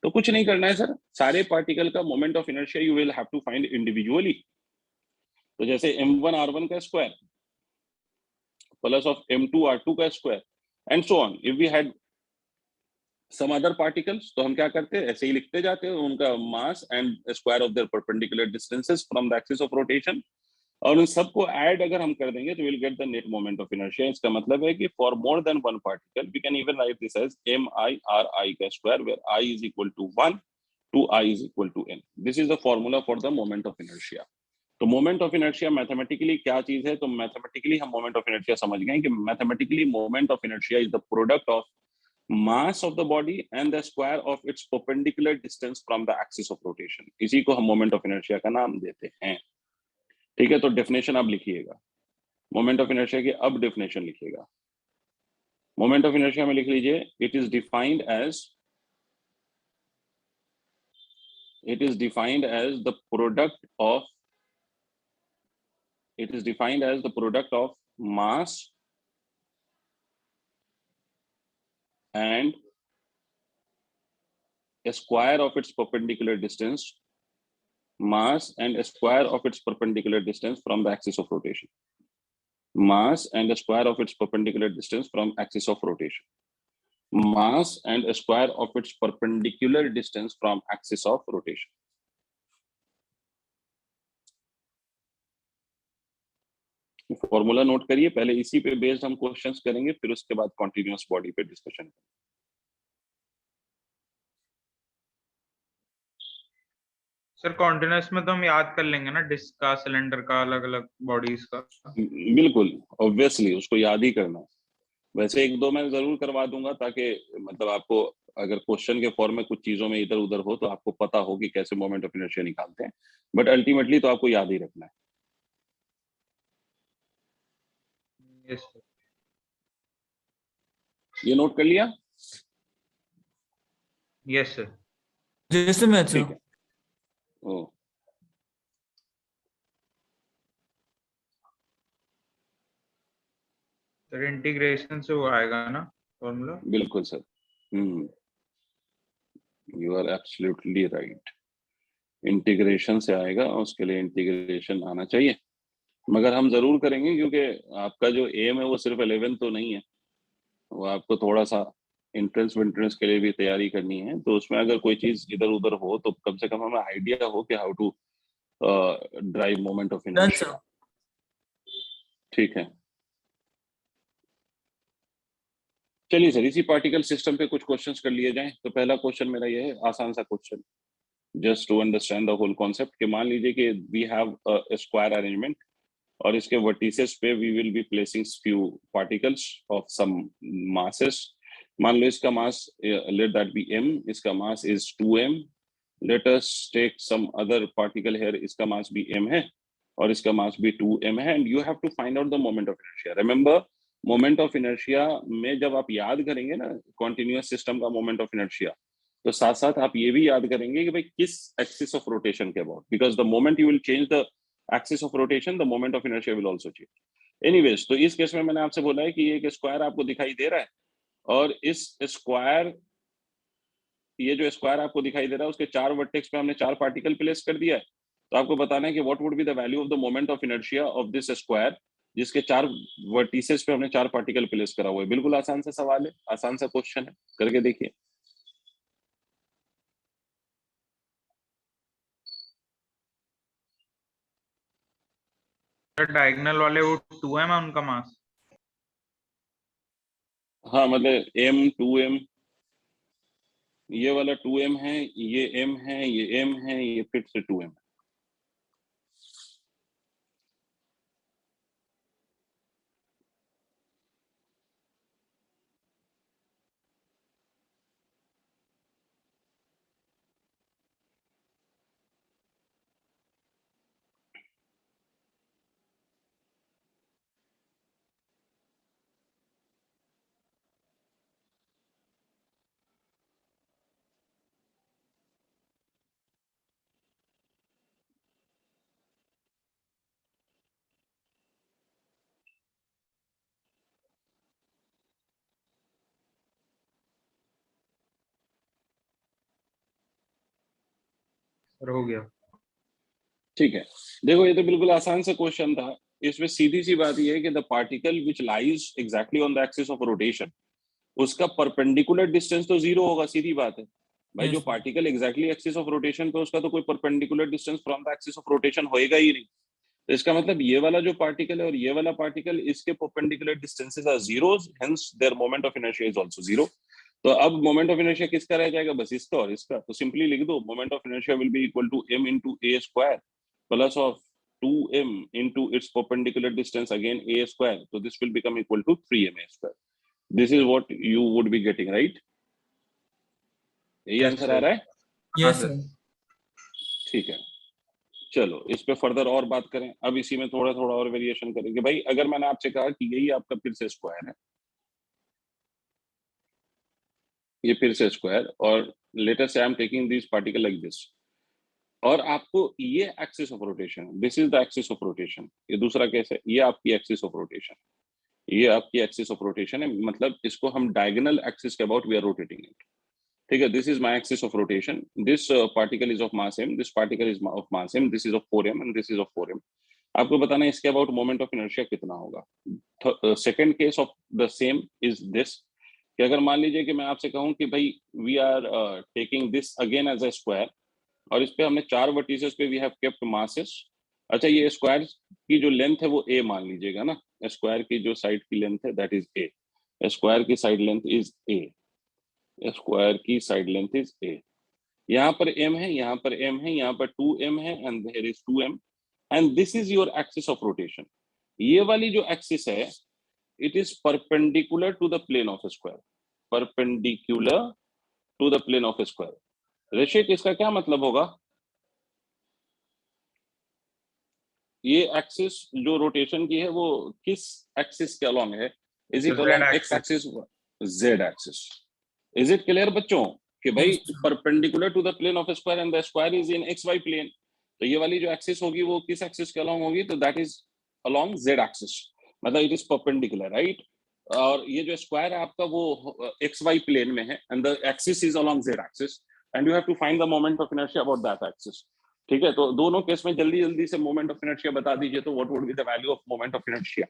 तो कुछ नहीं करना है सर, सारे पार्टिकल का moment of inertia you will have to find individually. तो जैसे m1r1 का स्क्वायर प्लस ऑफ m2r2 का square and so on, if we had some other particles, तो हम क्या करते हैं, ऐसे ही लिखते जाते हैं उनका mass and square of their perpendicular distances from the axis of rotation, और उन सबको ऐड अगर हम कर देंगे तो will get the net moment of inertia. इसका मतलब है कि for more than one particle we can even write this as m_i_r_i का square, where i is equal to 1 to i is equal to n. This is the formula for the moment of inertia. तो moment of inertia mathematically क्या चीज है, तो mathematically हम moment of inertia समझ गए कि mathematically moment of inertia is the product of mass of the body and the square of its perpendicular distance from the axis of rotation, इसी को हम मोमेंट ऑफ इनर्शिया का नाम देते हैं। ठीक है, तो डेफिनेशन आप लिखिएगा, मोमेंट ऑफ इनर्शिया की अब डेफिनेशन लिखिएगा। मोमेंट ऑफ इनर्शिया में लिख लीजिए, it is defined as the product of mass and a square of its perpendicular distance, mass and a square of its perpendicular distance from the axis of rotation, mass and a square of its perpendicular distance from axis of rotation, mass and a square of its perpendicular distance from axis of rotation. Formula note करिए, पहले इसी पे based हम questions करेंगे, फिर उसके बाद continuous body पे डिस्कशन करेंगे। सर कॉन्टिन्यूअस में तो हम याद कर लेंगे ना, डिस्क का, सिलेंडर का, अलग अलग बॉडीज का। बिल्कुल, ऑब्वियसली उसको याद ही करना है। वैसे एक दो मैं जरूर करवा दूंगा, ताकि मतलब आपको अगर क्वेश्चन के फॉर्म में कुछ चीजों में इधर उधर हो तो आपको पता हो कि कैसे मोमेंट ऑफ इनर्शिया निकालते हैं, बट अल्टीमेटली तो आपको याद ही रखना है। Yes sir. ये नोट कर लिया? Yes sir. जैसे मैं ठीक है। ओ सर इंटीग्रेशन से वो आएगा ना फॉर्मूला? बिल्कुल sir, you are absolutely right, integration से आएगा, उसके लिए इंटीग्रेशन आना चाहिए, मगर हम जरूर करेंगे, क्योंकि आपका जो एम है वो सिर्फ 11 तो नहीं है, वो आपको थोड़ा सा एंट्रेंस विंट्रेंस के लिए भी तैयारी करनी है, तो उसमें अगर कोई चीज इधर उधर हो तो कम से कम हमें आइडिया हो कि how to drive moment of done inertia. Sir. ठीक है, चलिए सर, इसी पार्टिकल सिस्टम पे कुछ क्वेश्चंस कर लिए जाएं। तो पहला क्वेश्चन मेरा ये है, आसान सा question, just to understand the whole concept, कि मान लीजिए कि we have a square arrangement, और इसके वर्टिसेस पे we will be placing few particles of some masses. मान लो इसका mass, let that be m, इसका mass is 2m, let us take some other particle here, इसका मास भी m है और इसका मास भी 2m है, and you have to find out the moment of inertia. Remember, moment of inertia में जब आप याद करेंगे ना कॉन्टिन्यूअस सिस्टम का मोमेंट ऑफ इनर्शिया, तो साथ साथ आप ये भी याद करेंगे कि भाई किस एक्सिस ऑफ रोटेशन के about, because the moment you will change the axis of rotation, the moment of inertia will also change. Anyways, तो इस केस में मैंने आपसे बोला है कि ये एक स्क्वायर आपको दिखाई दे रहा है, और इस स्क्वायर, ये जो स्क्वायर आपको दिखाई दे रहा है, उसके चार वर्टेक्स पे हमने चार पार्टिकल प्लेस कर दिया है। तो आपको बताना है कि what would be the value of the moment of inertia of this square, जिसके चार वर्टिसेस पे हमने चार पार्टिकल प्लेस करा हुआ है। बिल्कुल आसान सा सवाल है, आसान सा क्वेश्चन है, करके देखिए। सर डायगोनल वाले वो 2m है उनका मास। हाँ मतलब m 2m, ये वाला 2m है, ये m है, ये m है, ये फिर से 2m। सर हो गया। ठीक है, देखो ये तो बिल्कुल आसान सा क्वेश्चन था। इसमें सीधी सी बात ये है कि the particle which lies exactly on the axis of rotation, उसका परपेंडिकुलर डिस्टेंस तो जीरो होगा, सीधी बात है भाई। जो yes particle exactly axis of rotation पे, उसका तो कोई perpendicular distance from the axis of rotation होएगा ही नहीं। तो इसका मतलब ये वाला जो पार्टिकल है और ये वाला पार्टिकल, इसके perpendicular distances are zeros, hence their moment of inertia is also zero. तो अब मोमेंट ऑफ इनर्शिया किसका रह जाएगा? बस इसका और इसका। तो सिंपली लिख दो, moment of inertia will be equal to m into a square plus of 2m into its perpendicular distance again a square. So this will become equal to 3m a square. This is what you would be getting, right? यही yes answer आ sir. रहा है? हाँ yes sir. Sir. ठीक है, चलो इस पे further और बात करें। अब इसी में थोड़ा थोड़ा और वेरिएशन करेंगे भाई। अगर मैंने आपसे कहा कि यही आपका फिर से स्क्वायर है, ये फिर से स्क्वायर, और लेटर से I am taking this particle like this, और आपको ये axis of rotation, this is the axis of rotation, ये दूसरा केस है, ये आपकी एक्सिस ऑफ रोटेशन, ये आपकी एक्सिस ऑफ रोटेशन है, मतलब इसको हम डायगोनल एक्सिस के about we are rotating it. ठीक है, this is my axis of rotation, this particle is of mass m, this particle is of mass m, this is of 4m and this is of 4m। आपको बताना है इसके about moment of inertia कितना होगा। Second case of the same is this, कि अगर मान लीजिए कि मैं आपसे कहूं कि भाई we are taking this again as a square, और इस पे हमने 4 वर्टिसेस पे वी हैव केप्ट मासेस। अच्छा, ये स्क्वायर की जो लेंथ है वो a मान लीजिएगा ना, स्क्वायर की जो साइड की लेंथ है दैट इज a, स्क्वायर की side length is a, square की साइड लेंथ इज a। यहाँ पर m है, यहाँ पर m है, यहाँ पर 2m है and there is 2m, and this is your axis of rotation. ये वाली जो एक्सिस है, it is perpendicular to the plane of square, perpendicular to the plane of square. Rishik, इसका क्या मतलब होगा? ये एक्सिस जो रोटेशन की है वो किस एक्सिस के अलोंग है? Is it Z along X axis. Axis, Z axis? Is it clear बच्चों कि भाई yes perpendicular to the plane of square and the square is in X Y plane? तो ये वाली जो एक्सिस होगी वो किस एक्सिस के अलोंग होगी? तो that is along Z axis, मतलब इट इज परपेंडिकुलर, राइट? और ये जो स्क्वायर है आपका वो एक्स वाई प्लेन में है and the axis is along Z axis, and you have to find the moment of inertia about that axis. ठीक है, तो दोनों केस में जल्दी जल्दी से मोमेंट ऑफ इनर्शिया बता दीजिए, तो what would be the value of moment of inertia?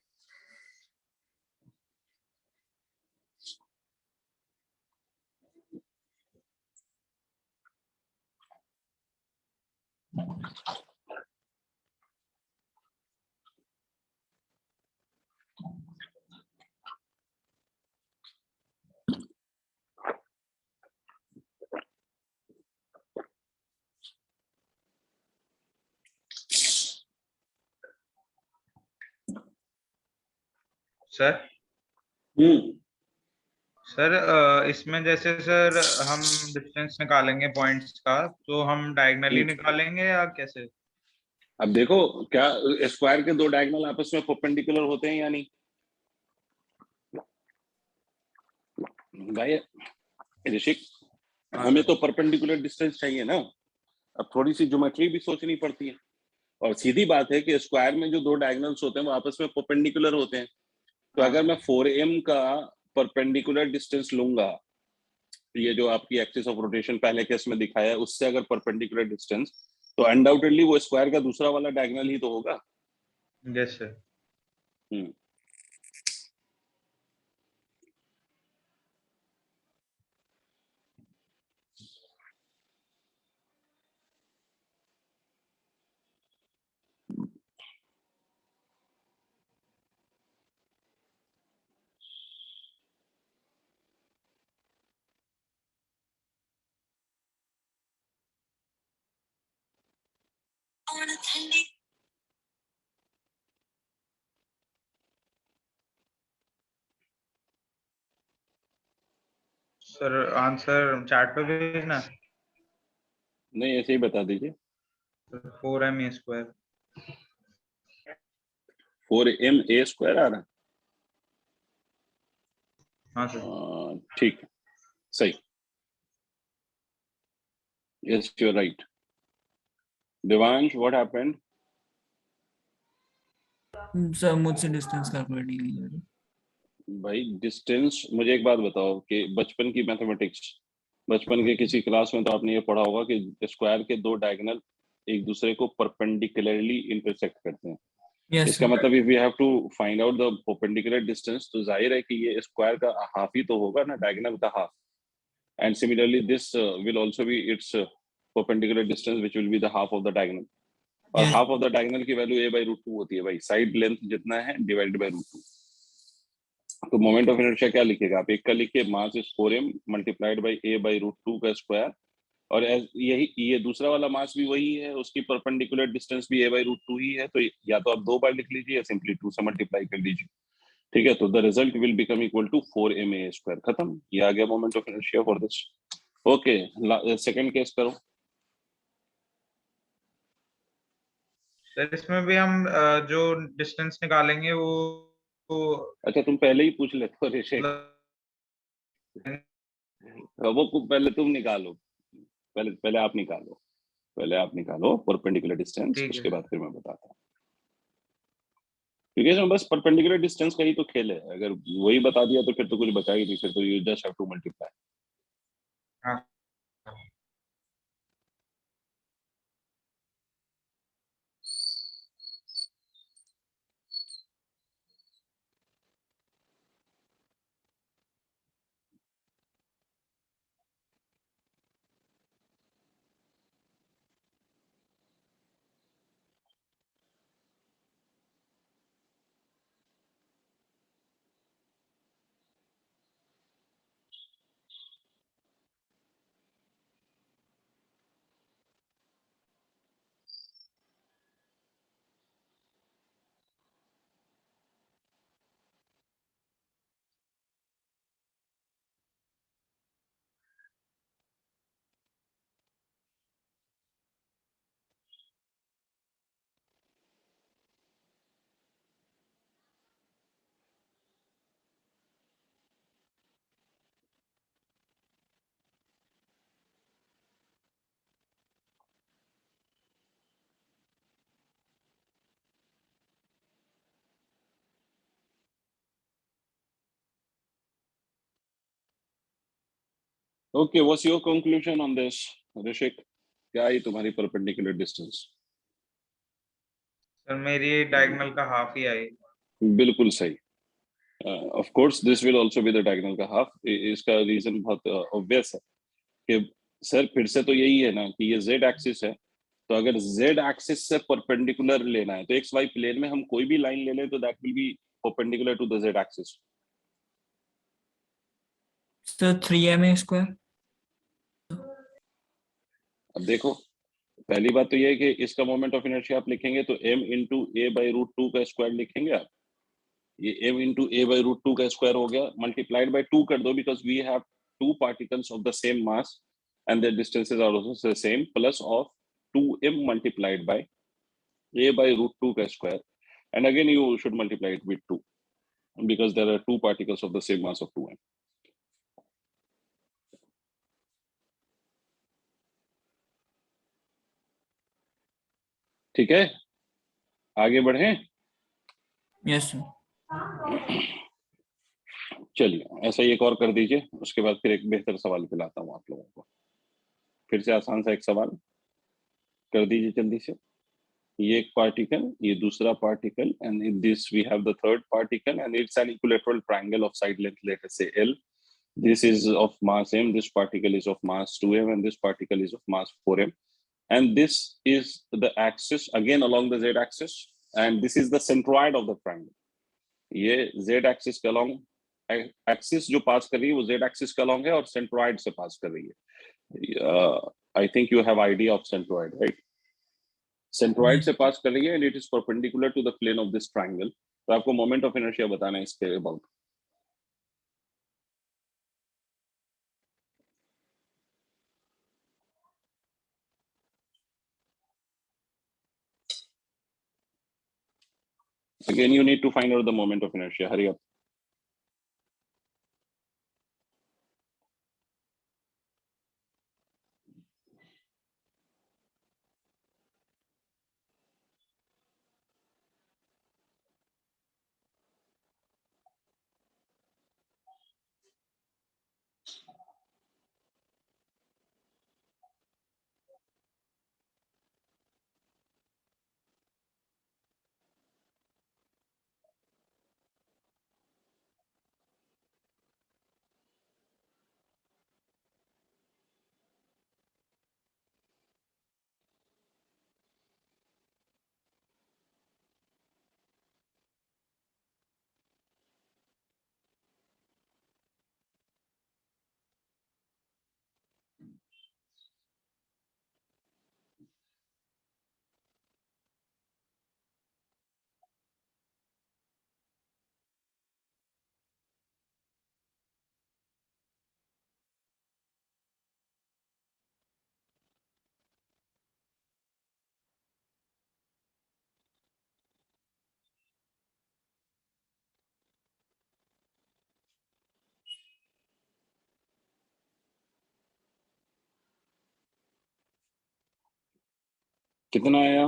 Sir hmm, sir इसमें जैसे सर हम डिस्टेंस निकालेंगे पॉइंट्स का, तो हम डायगनली निकालेंगे या कैसे? अब देखो, क्या स्क्वायर के दो डायगोनल आपस में परपेंडिकुलर होते हैं या नहीं भाई? ऋषिक, हाँ हमें सर। तो परपेंडिकुलर डिस्टेंस चाहिए ना। अब थोड़ी सी ज्योमेट्री भी सोचनी पड़ती है, और सीधी बात है कि स्क्वायर में जो दो डायगोनल्स होते हैं वो आपस में परपेंडिकुलर होते हैं। तो हाँ अगर मैं सर। 4m का परपेंडिकुलर डिस्टेंस लूंगा, ये जो आपकी एक्सिस ऑफ रोटेशन पहले केस में दिखाया है उससे अगर परपेंडिकुलर डिस्टेंस, तो अनडाउटेडली वो स्क्वायर का दूसरा वाला डायगोनल ही तो होगा। Yes sir. Hmm, sir answer chat पे भेजना। नहीं, ऐसे ही बता दीजिए। 4ma²। 4ma² आ रहा हाँ सर। है। ठीक है, सही। Yes, you are right. Devansh, what happened? Sir मुझसे डिस्टेंस कैलकुलेट नहीं हुई है। भाई डिस्टेंस, मुझे एक बात बताओ कि बचपन की मैथमेटिक्स, बचपन के किसी क्लास में तो आपने ये पढ़ा होगा कि स्क्वायर के दो डायगोनल एक दूसरे को परपेंडिकुलरली इंटरसेक्ट करते हैं। यस इसका सर। मतलब if we have to find out the perpendicular distance, तो जाहिर है कि ये स्क्वायर का हाफ ही तो होगा ना, डायगोनल का half. And similarly this will also be its perpendicular distance which will be the half of the diagonal. और yes half of the diagonal की वैल्यू a/√2 होती है भाई, साइड लेंथ जितना है डिवाइडेड बाय √2। तो मोमेंट ऑफ इनर्शिया क्या लिखेगा आप? एक का लिखिए, mass is 4m multiplied by a/√2 का स्क्वायर। और यही ये दूसरा वाला मास भी वही है, उसकी परपेंडिकुलर डिस्टेंस भी a/√2 ही है। तो या तो आप 2 बार लिख लीजिए या सिंपली 2 से मल्टीप्लाई कर लीजिए। ठीक है, तो the result will become equal to 4ma²। खत्म, ये आ गया moment of inertia for this. Okay, second case करो। सर इसमें भी हम जो डिस्टेंस निकालेंगे वो अच्छा, तुम पहले ही पूछ लेते हो ऋषिक। वो पहले तुम निकालो, पहले पहले आप निकालो, पहले आप निकालो परपेंडिकुलर डिस्टेंस, ठीक है उसके बाद फिर मैं बताता हूँ। क्योंकि इसमें बस परपेंडिकुलर डिस्टेंस का ही तो खेल है, अगर वही बता दिया तो फिर तो कुछ बचा ही नहीं, फिर तो you just have to multiply. हाँ। Okay, what's your conclusion on this Rishik? क्या है तुम्हारी परपेंडिकुलर डिस्टेंस? सर मेरी डायगोनल का हाफ ही आई। बिल्कुल सही। Of course this will also be the diagonal का हाफ। इसका रीजन बहुत ऑब्वियस है कि सर फिर से तो यही है ना कि ये z एक्सिस है, तो अगर z एक्सिस से परपेंडिकुलर लेना है तो एक्स वाई प्लेन में हम कोई भी लाइन ले लें तो that will be perpendicular to the z axis. Sir 3ma²। अब देखो, पहली बात तो ये है कि इसका मोमेंट ऑफ इनर्शिया आप लिखेंगे तो m इंटू a/√2 का स्क्वायर लिखेंगे आप। ये m इंटू a/√2 का स्क्वायर हो गया, मल्टीप्लाइड बाय 2 कर दो because we have two particles of the same mass and their distances are also the same, plus of 2m multiplied by a/√2 का square, and again you should multiply it with 2 because there are two particles of the same mass of 2m. ठीक है, आगे बढ़े। Yes sir. चलिए ऐसा ही एक और कर दीजिए, उसके बाद फिर एक बेहतर सवाल पे लाता हूँ आप लोगों को। फिर से आसान सा एक सवाल कर दीजिए जल्दी से। ये एक पार्टिकल, ये दूसरा particle, and in this we have the third particle and it's an equilateral triangle of side length, let us say L. This is of mass m, this particle is of mass 2m, and this particle is of mass 4m. And this is the axis again along the z axis, and this is the centroid of the triangle. ये z axis के along axis जो पास कर रही है वो z axis के along है और centroid से पास कर रही है। I think you have idea of centroid, right? Centroid से पास कर रही है and it is perpendicular to the plane of this triangle, तो आपको मोमेंट ऑफ इनर्शिया बताना है इसके about. Again, you need to find out the moment of inertia. Hurry up. कितना आया?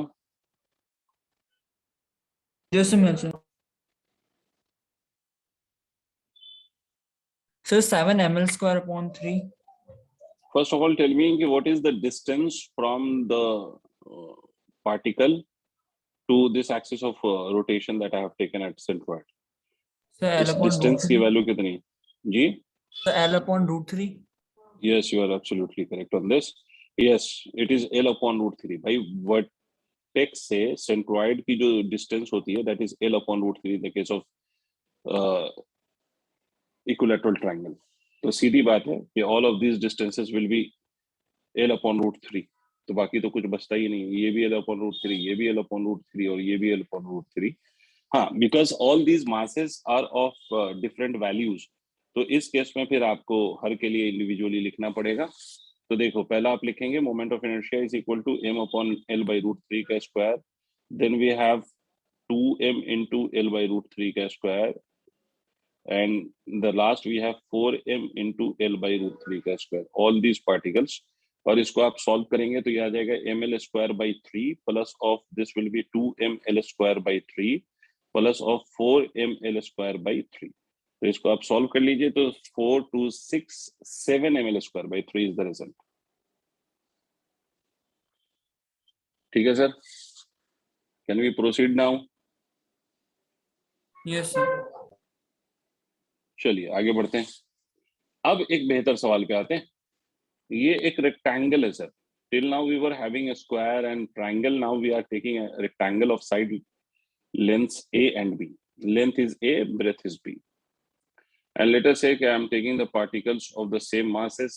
just a minute, sir. So 7 ml square upon 3. First of all, tell me what is the distance from the particle to this axis of rotation that I have taken at centroid. So L इस upon root distance की 3. value कितनी जी? So L upon root 3. Yes, you are absolutely correct on this. Yes, it is L upon root 3. भाई vertex से centroid की जो distance होती है that is L upon root 3 in the case of equilateral triangle. तो सीधी बात है कि all of these distances will be L upon root 3. तो बाकी तो कुछ बचता ही नहीं, ये भी L upon root 3, ये भी L upon root 3 और ये भी L upon root 3. हाँ, because all these masses are of different values. तो इस केस में फिर आपको हर के लिए इंडिविजुअली लिखना पड़ेगा। तो देखो, पहला आप लिखेंगे moment of inertia is equal to m upon L by root 3 का square, then we have 2m into L by root 3 का square, and the last we have 4m into L by root 3 का square, all these particles. और इसको आप solve करेंगे तो ये आ जाएगा ml square by 3 plus of this will be 2ml square by 3 plus of 4ml square by 3. तो इसको आप सॉल्व कर लीजिए तो 4 2 6 7 ml square by 3 is the result. ठीक है sir, can we proceed now? Yes, sir. चलिए आगे बढ़ते हैं। अब एक बेहतर सवाल पे आते हैं। ये एक रेक्टेंगल है sir. Till now we were having a square and triangle, now we are taking a rectangle of side lengths a and b. Length is a, breadth is b. And let us say कि I am taking the particles of the same masses.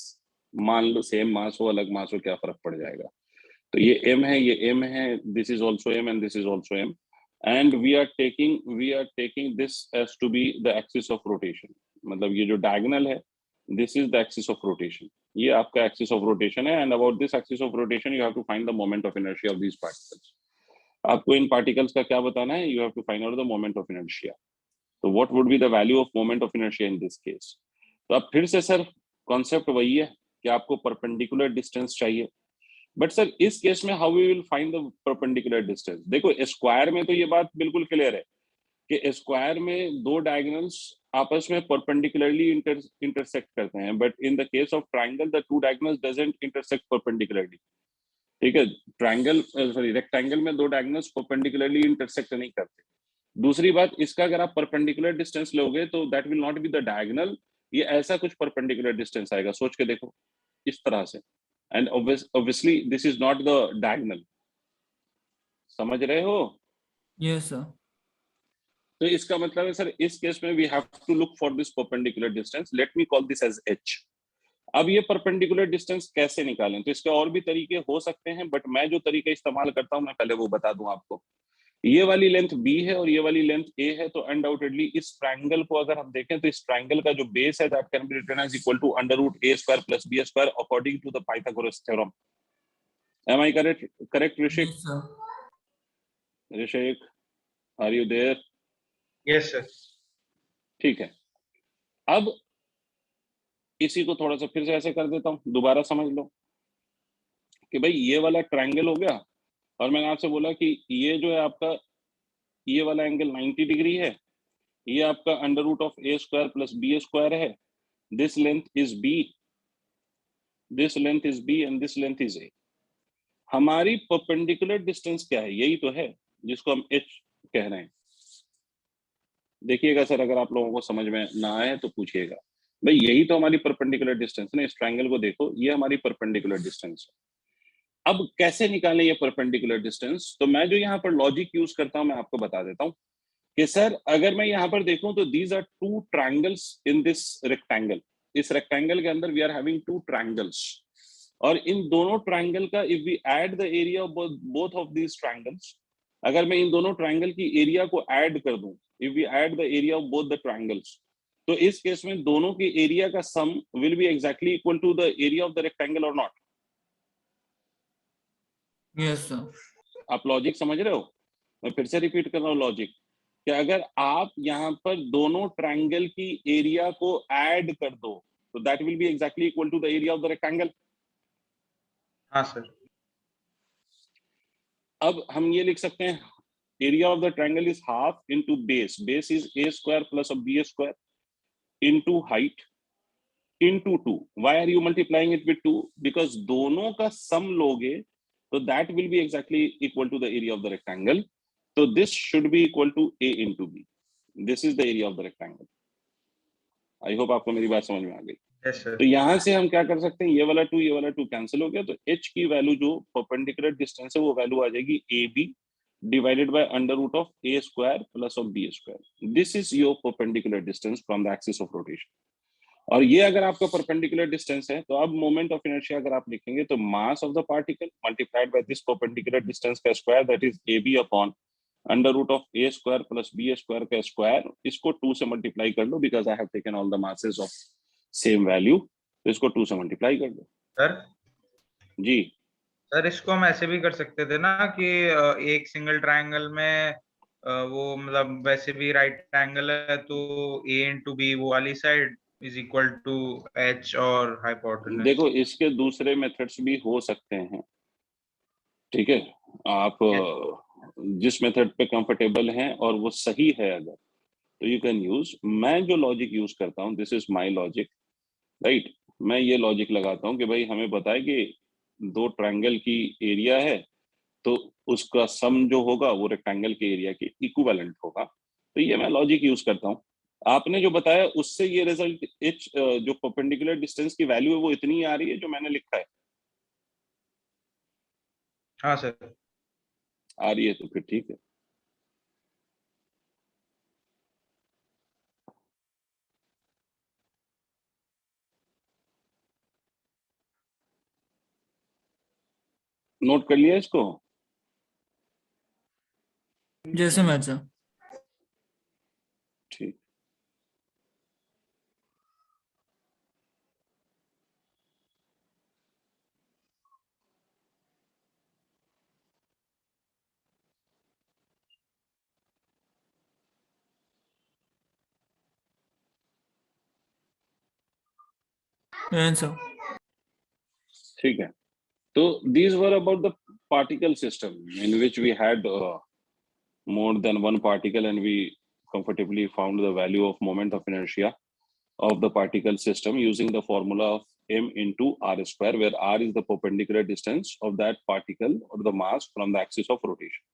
मान लो same mass हो अलग मास हो, क्या फर्क पड़ जाएगा? तो ये m है, ये m है, this is also m and this is also m. And we are taking this as to be the axis of rotation. मतलब ये जो diagonal है, this is the axis of rotation. ये आपका axis of rotation है, and about this axis of rotation you have to find the moment of inertia of these particles. आपको इन particles का क्या बताना है? You have to find out the moment of inertia. So what would be the value of moment of inertia in this case? तो अब फिर से sir concept वही है कि आपको परपेंडिकुलर डिस्टेंस चाहिए, बट सर इस केस में how we will find the perpendicular distance? देखो स्क्वायर में तो ये बात बिल्कुल क्लियर है कि स्क्वायर में दो डायगोनल्स आपस में परपेंडिकुलरली इंटरसेक्ट करते हैं, but in the case of triangle the two diagonals doesn't intersect perpendicularly. ठीक है, ट्रायंगल सॉरी रेक्टेंगल में दो डायगोनल्स परपेंडिकुलरली इंटरसेक्ट नहीं करते। दूसरी बात, इसका अगर आप परपेंडिकुलर डिस्टेंस लोगे तो that will not B the diagonal, ये ऐसा कुछ परपेंडिकुलर डिस्टेंस आएगा, सोच के देखो इस तरह से, and obviously this is not the diagonal. समझ रहे हो? Yes, sir. तो इसका मतलब है सर इस केस में we have to look for this perpendicular distance, let me call this as h. अब ये परपेंडिकुलर डिस्टेंस कैसे निकालें, तो इसके और भी तरीके हो सकते हैं, बट मैं जो तरीका इस्तेमाल करता हूं मैं पहले वो बता दूं आपको। ये वाली लेंथ b है और ये वाली लेंथ a है, तो अनडाउटेडली इस ट्रायंगल को अगर हम देखें तो इस ट्रायंगल का जो बेस है that can be written as equal to √a² + b² according to the Pythagoras theorem. Am I correct Rishik? Yes, sir. Rishik, are you there? Yes sir. ठीक है, अब इसी को थोड़ा सा फिर से ऐसे कर देता हूं, दोबारा समझ लो कि भाई ये वाला ट्रायंगल हो गया, और मैंने आपसे बोला कि ये जो है आपका ये वाला एंगल 90 डिग्री है, ये आपका √a² + b² है, this length is b, this length is b and this length is a। हमारी परपेंडिकुलर डिस्टेंस क्या है, यही तो है जिसको हम h कह रहे हैं। देखिएगा सर, अगर आप लोगों को समझ में ना आए तो पूछिएगा। भाई यही तो हमारी परपेंडिकुलर डिस्टेंस है ना, इस ट्रायंगल को देखो, ये हमारी परपेंडिकुलर डिस्टेंस है। अब कैसे निकालें ये परपेंडिकुलर डिस्टेंस, तो मैं जो यहाँ पर लॉजिक यूज करता हूँ मैं आपको बता देता हूँ कि सर अगर मैं यहाँ पर देखूं तो these are two triangles in this rectangle, इस रेक्टेंगल के अंदर we are having two triangles, और इन दोनों ट्रायंगल का if we add the area of both of these triangles, अगर मैं इन दोनों ट्रायंगल की एरिया को ऐड कर दूं, if we add the area of both the triangles, तो इस केस में दोनों की एरिया का sum will be exactly equal to the area of the rectangle और नॉट? Yes, sir. आप लॉजिक समझ रहे हो? मैं फिर से रिपीट कर रहा हूँ लॉजिक, कि अगर आप यहाँ पर दोनों ट्रायंगल की एरिया को ऐड कर दो तो that will be exactly equal to the area of the rectangle. हाँ सर। अब हम ये लिख सकते हैं area of the triangle is half into base, base is a² + b² into height into 2। Why are you multiplying it with 2? Because दोनों का सम लोगे तो that will be exactly equal to the area of the rectangle, तो this should be equal to a into b, this is the area of the rectangle. I hope आपको मेरी बात समझ में आ गई। Yes sir. तो यहां से हम क्या कर सकते हैं, ये वाला 2 कैंसिल हो गया, तो h की वैल्यू जो परपेंडिकुलर डिस्टेंस है वो वैल्यू आ जाएगी ab divided by √a² + b²। This is your perpendicular distance from the axis of rotation. और ये अगर आपका परपेंडिकुलर डिस्टेंस है, तो अब मोमेंट ऑफ इनर्शिया अगर आप लिखेंगे तो mass of the particle multiplied by this perpendicular distance का square, that is ab upon √a² + b² का स्क्वायर, इसको 2 से मल्टीप्लाई कर लो because I have taken all the masses of same value, तो इसको 2 से मल्टीप्लाई कर दो सर जी। सर इसको हम ऐसे भी कर सकते थे ना कि एक सिंगल ट्रायंगल में वो मतलब वैसे भी राइट एंगल है तो a इंटू बी वो वाली side is equal to h और हाइपोटेन्यूज। देखो इसके दूसरे मेथड्स भी हो सकते हैं, ठीक है, आप जिस मेथड पे कंफर्टेबल हैं और वो सही है अगर, तो यू कैन यूज। मैं जो लॉजिक यूज करता हूँ, this is my logic, right. मैं ये लॉजिक लगाता हूँ कि भाई हमें पता है कि 2 ट्रायंगल की एरिया है, तो उसका सम जो होगा वो रेक्टेंगल के एरिया के इक्विवेलेंट होगा, तो ये मैं लॉजिक यूज करता हूँ। आपने जो बताया उससे ये रिजल्ट h जो परपेंडिकुलर डिस्टेंस की वैल्यू है वो इतनी आ रही है जो मैंने लिखा है, हाँ सर। आ रही है तो फिर ठीक है। नोट कर लिया इसको? जैसे मैं sir. ठीक, Yes, sir. ठीक है। तो these were about the particle system in which we had more than one particle and we comfortably found the value of moment of inertia of the particle system using the formula of m into r², where r is the perpendicular distance of that particle or the mass from the axis of rotation.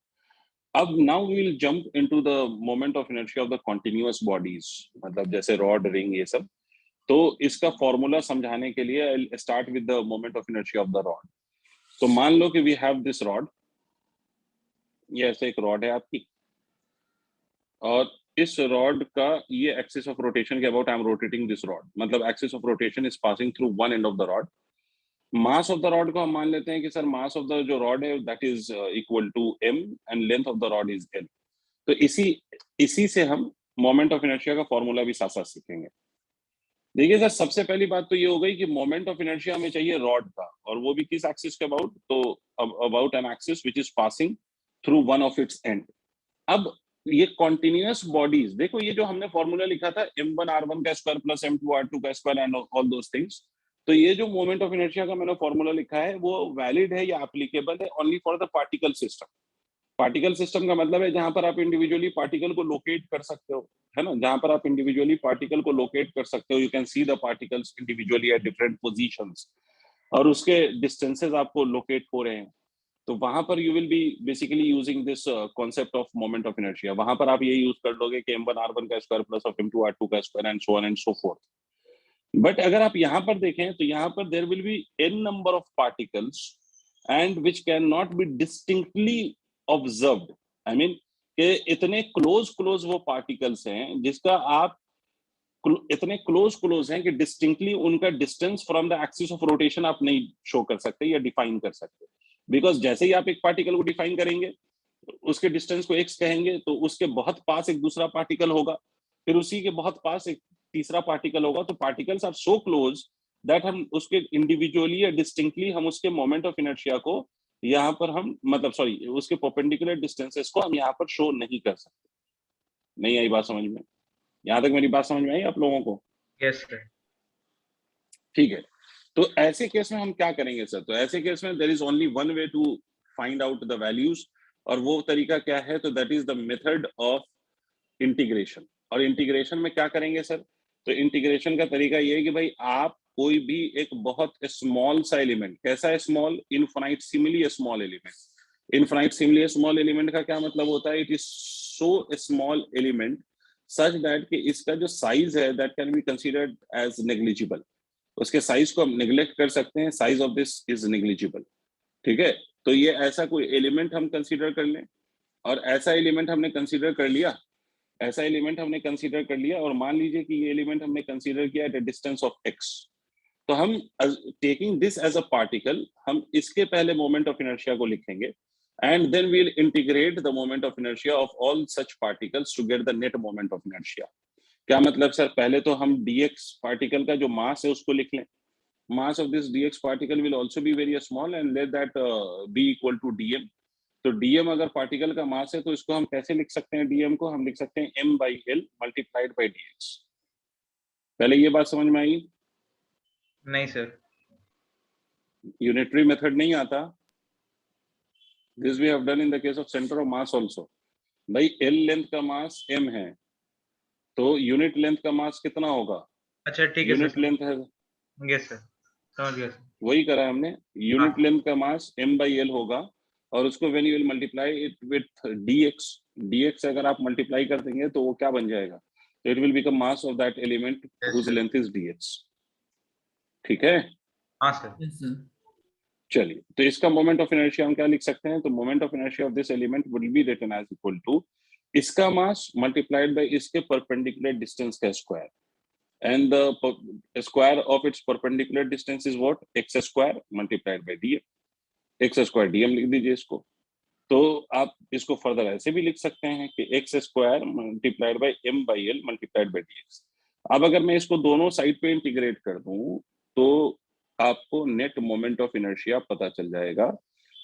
अब now we will jump into the moment of inertia of the continuous bodies, मतलब जैसे rod, ring, ये सब। तो इसका formula समझाने के लिए I'll start with the moment of inertia of the rod. तो मान लो कि वी हैव दिस रॉड, ये ऐसे एक रॉड है आपकी, और इस रॉड का ये एक्सिस ऑफ रोटेशन के about I am rotating this rod, मतलब axis of rotation is passing through one end of the rod. Mass of the rod को हम मान लेते हैं कि सर मास ऑफ द जो रॉड है that is equal to m and length of the rod is l। तो इसी से हम मोमेंट ऑफ इनर्शिया का फॉर्मूला भी साथ साथ सीखेंगे। देखिए सर, सबसे पहली बात तो ये हो गई कि मोमेंट ऑफ इनर्शिया हमें चाहिए रॉड का, और वो भी किस एक्सिस के अबाउट, तो about an axis which is passing through one of its and. अब ये कॉन्टिन्यूअस बॉडीज, देखो ये जो हमने फॉर्मूला लिखा था m1r1 का स्क्वायर प्लस m2r2 का square and all those things, तो ये जो मोमेंट ऑफ इनर्शिया का मैंने फॉर्मूला लिखा है वो वैलिड है या एप्लीकेबल है only for the particle system. Particle system का मतलब है जहां पर आप इंडिविजुअली पार्टिकल को लोकेट कर सकते हो, है ना, जहां पर आप इंडिविजुअली पार्टिकल को लोकेट कर सकते हो, you can see the particles individually at different positions, और उसके डिस्टेंसेस आपको लोकेट हो रहे हैं, तो वहां पर you will be basically using this concept of moment of inertia. वहां पर आप ये यूज कर लोगे कि m1r1 का स्क्वायर प्लस ऑफ m2r2 का square and so on and so forth. But अगर आप यहाँ पर देखें तो यहाँ पर there will be n number of particles and which can not be distinctly observed. I mean कि इतने क्लोज वो पार्टिकल्स हैं जिसका आप इतने क्लोज हैं कि डिस्टिंक्टली उनका distance from the axis of rotation आप नहीं शो कर सकते या डिफाइन कर सकते, बिकॉज जैसे ही आप एक पार्टिकल को डिफाइन करेंगे उसके डिस्टेंस को x कहेंगे, तो उसके बहुत पास एक दूसरा पार्टिकल होगा, फिर उसी के बहुत पास एक तीसरा पार्टिकल होगा, तो particles are so close that हम उसके इंडिविजुअली या डिस्टिंक्टली हम उसके मोमेंट ऑफ इनर्शिया को यहाँ पर हम मतलब सॉरी उसके परपेंडिकुलर डिस्टेंसेस को हम यहाँ पर शो नहीं कर सकते। नहीं आई बात समझ में? यहाँ तक मेरी बात समझ में आई आप लोगों को? Yes sir. ठीक है, तो ऐसे केस में हम क्या करेंगे सर? तो ऐसे केस में there is only one way to find out the values, और वो तरीका क्या है? तो that is the method of integration. और इंटीग्रेशन में क्या करेंगे सर? तो इंटीग्रेशन का तरीका ये है कि भाई आप कोई भी एक बहुत स्मॉल सा एलिमेंट, कैसा small, infinitesimally small element. Infinitesimally small element का क्या मतलब होता है? It is so small element such that कि इसका जो साइज है that can be considered as negligible. उसके साइज को हम निग्लेक्ट कर सकते हैं, size of this is negligible. ठीक है, तो ये ऐसा कोई एलिमेंट हम कंसीडर कर लें, और ऐसा एलिमेंट हमने कंसीडर कर लिया, ऐसा एलिमेंट हमने कंसीडर कर लिया, और मान लीजिए कि ये एलिमेंट हमने कंसीडर किया at a distance of x, तो हम taking this as a particle, हम इसके पहले मोमेंट ऑफ इनर्शिया को लिखेंगे, and then we will integrate the moment of inertia of all such particles to get the net moment of inertia. क्या मतलब sir? पहले तो हम dx पार्टिकल का जो मास है उसको लिख लें, mass of this dx particle will also be very small and let that be equal to dm। तो dm अगर पार्टिकल का मास है तो इसको हम कैसे लिख सकते हैं? dm को हम लिख सकते हैं m by l multiplied by dx। पहले ये बात समझ में आई? नहीं सर। यूनिटरी मेथड नहीं आता? This we have done in the case of centre of mass also. भाई l लेंथ का मास m है, तो यूनिट लेंथ का मास कितना होगा? अच्छा ठीक है यूनिट सर। लेंथ है, यस सर, समझ गया सर। वही करा हमने। यूनिट हाँ लेंथ का मास m by l होगा, और उसको when you will multiply it with dx अगर आप मल्टीप्लाई कर देंगे तो वो क्या बन जाएगा? तो it will become mass of that element whose length is dx। ठीक है, हाँ सर। Yes sir. चलिए, तो इसका मोमेंट ऑफ इनर्शिया हम क्या लिख सकते हैं? तो moment of inertia of this element will be written as equal to इसका मास मल्टीप्लाइड बाय इसके परपेंडिकुलर डिस्टेंस का square, and the square of its perpendicular distance is what? x square multiplied by dm। x square dm लिख दीजिए इसको। तो आप इसको further ऐसे भी लिख सकते हैं कि x square multiplied by m by l multiplied by dx। अब अगर मैं इसको दोनों साइड पे इंटीग्रेट कर दूं तो आपको नेट मोमेंट ऑफ इनर्शिया पता चल जाएगा।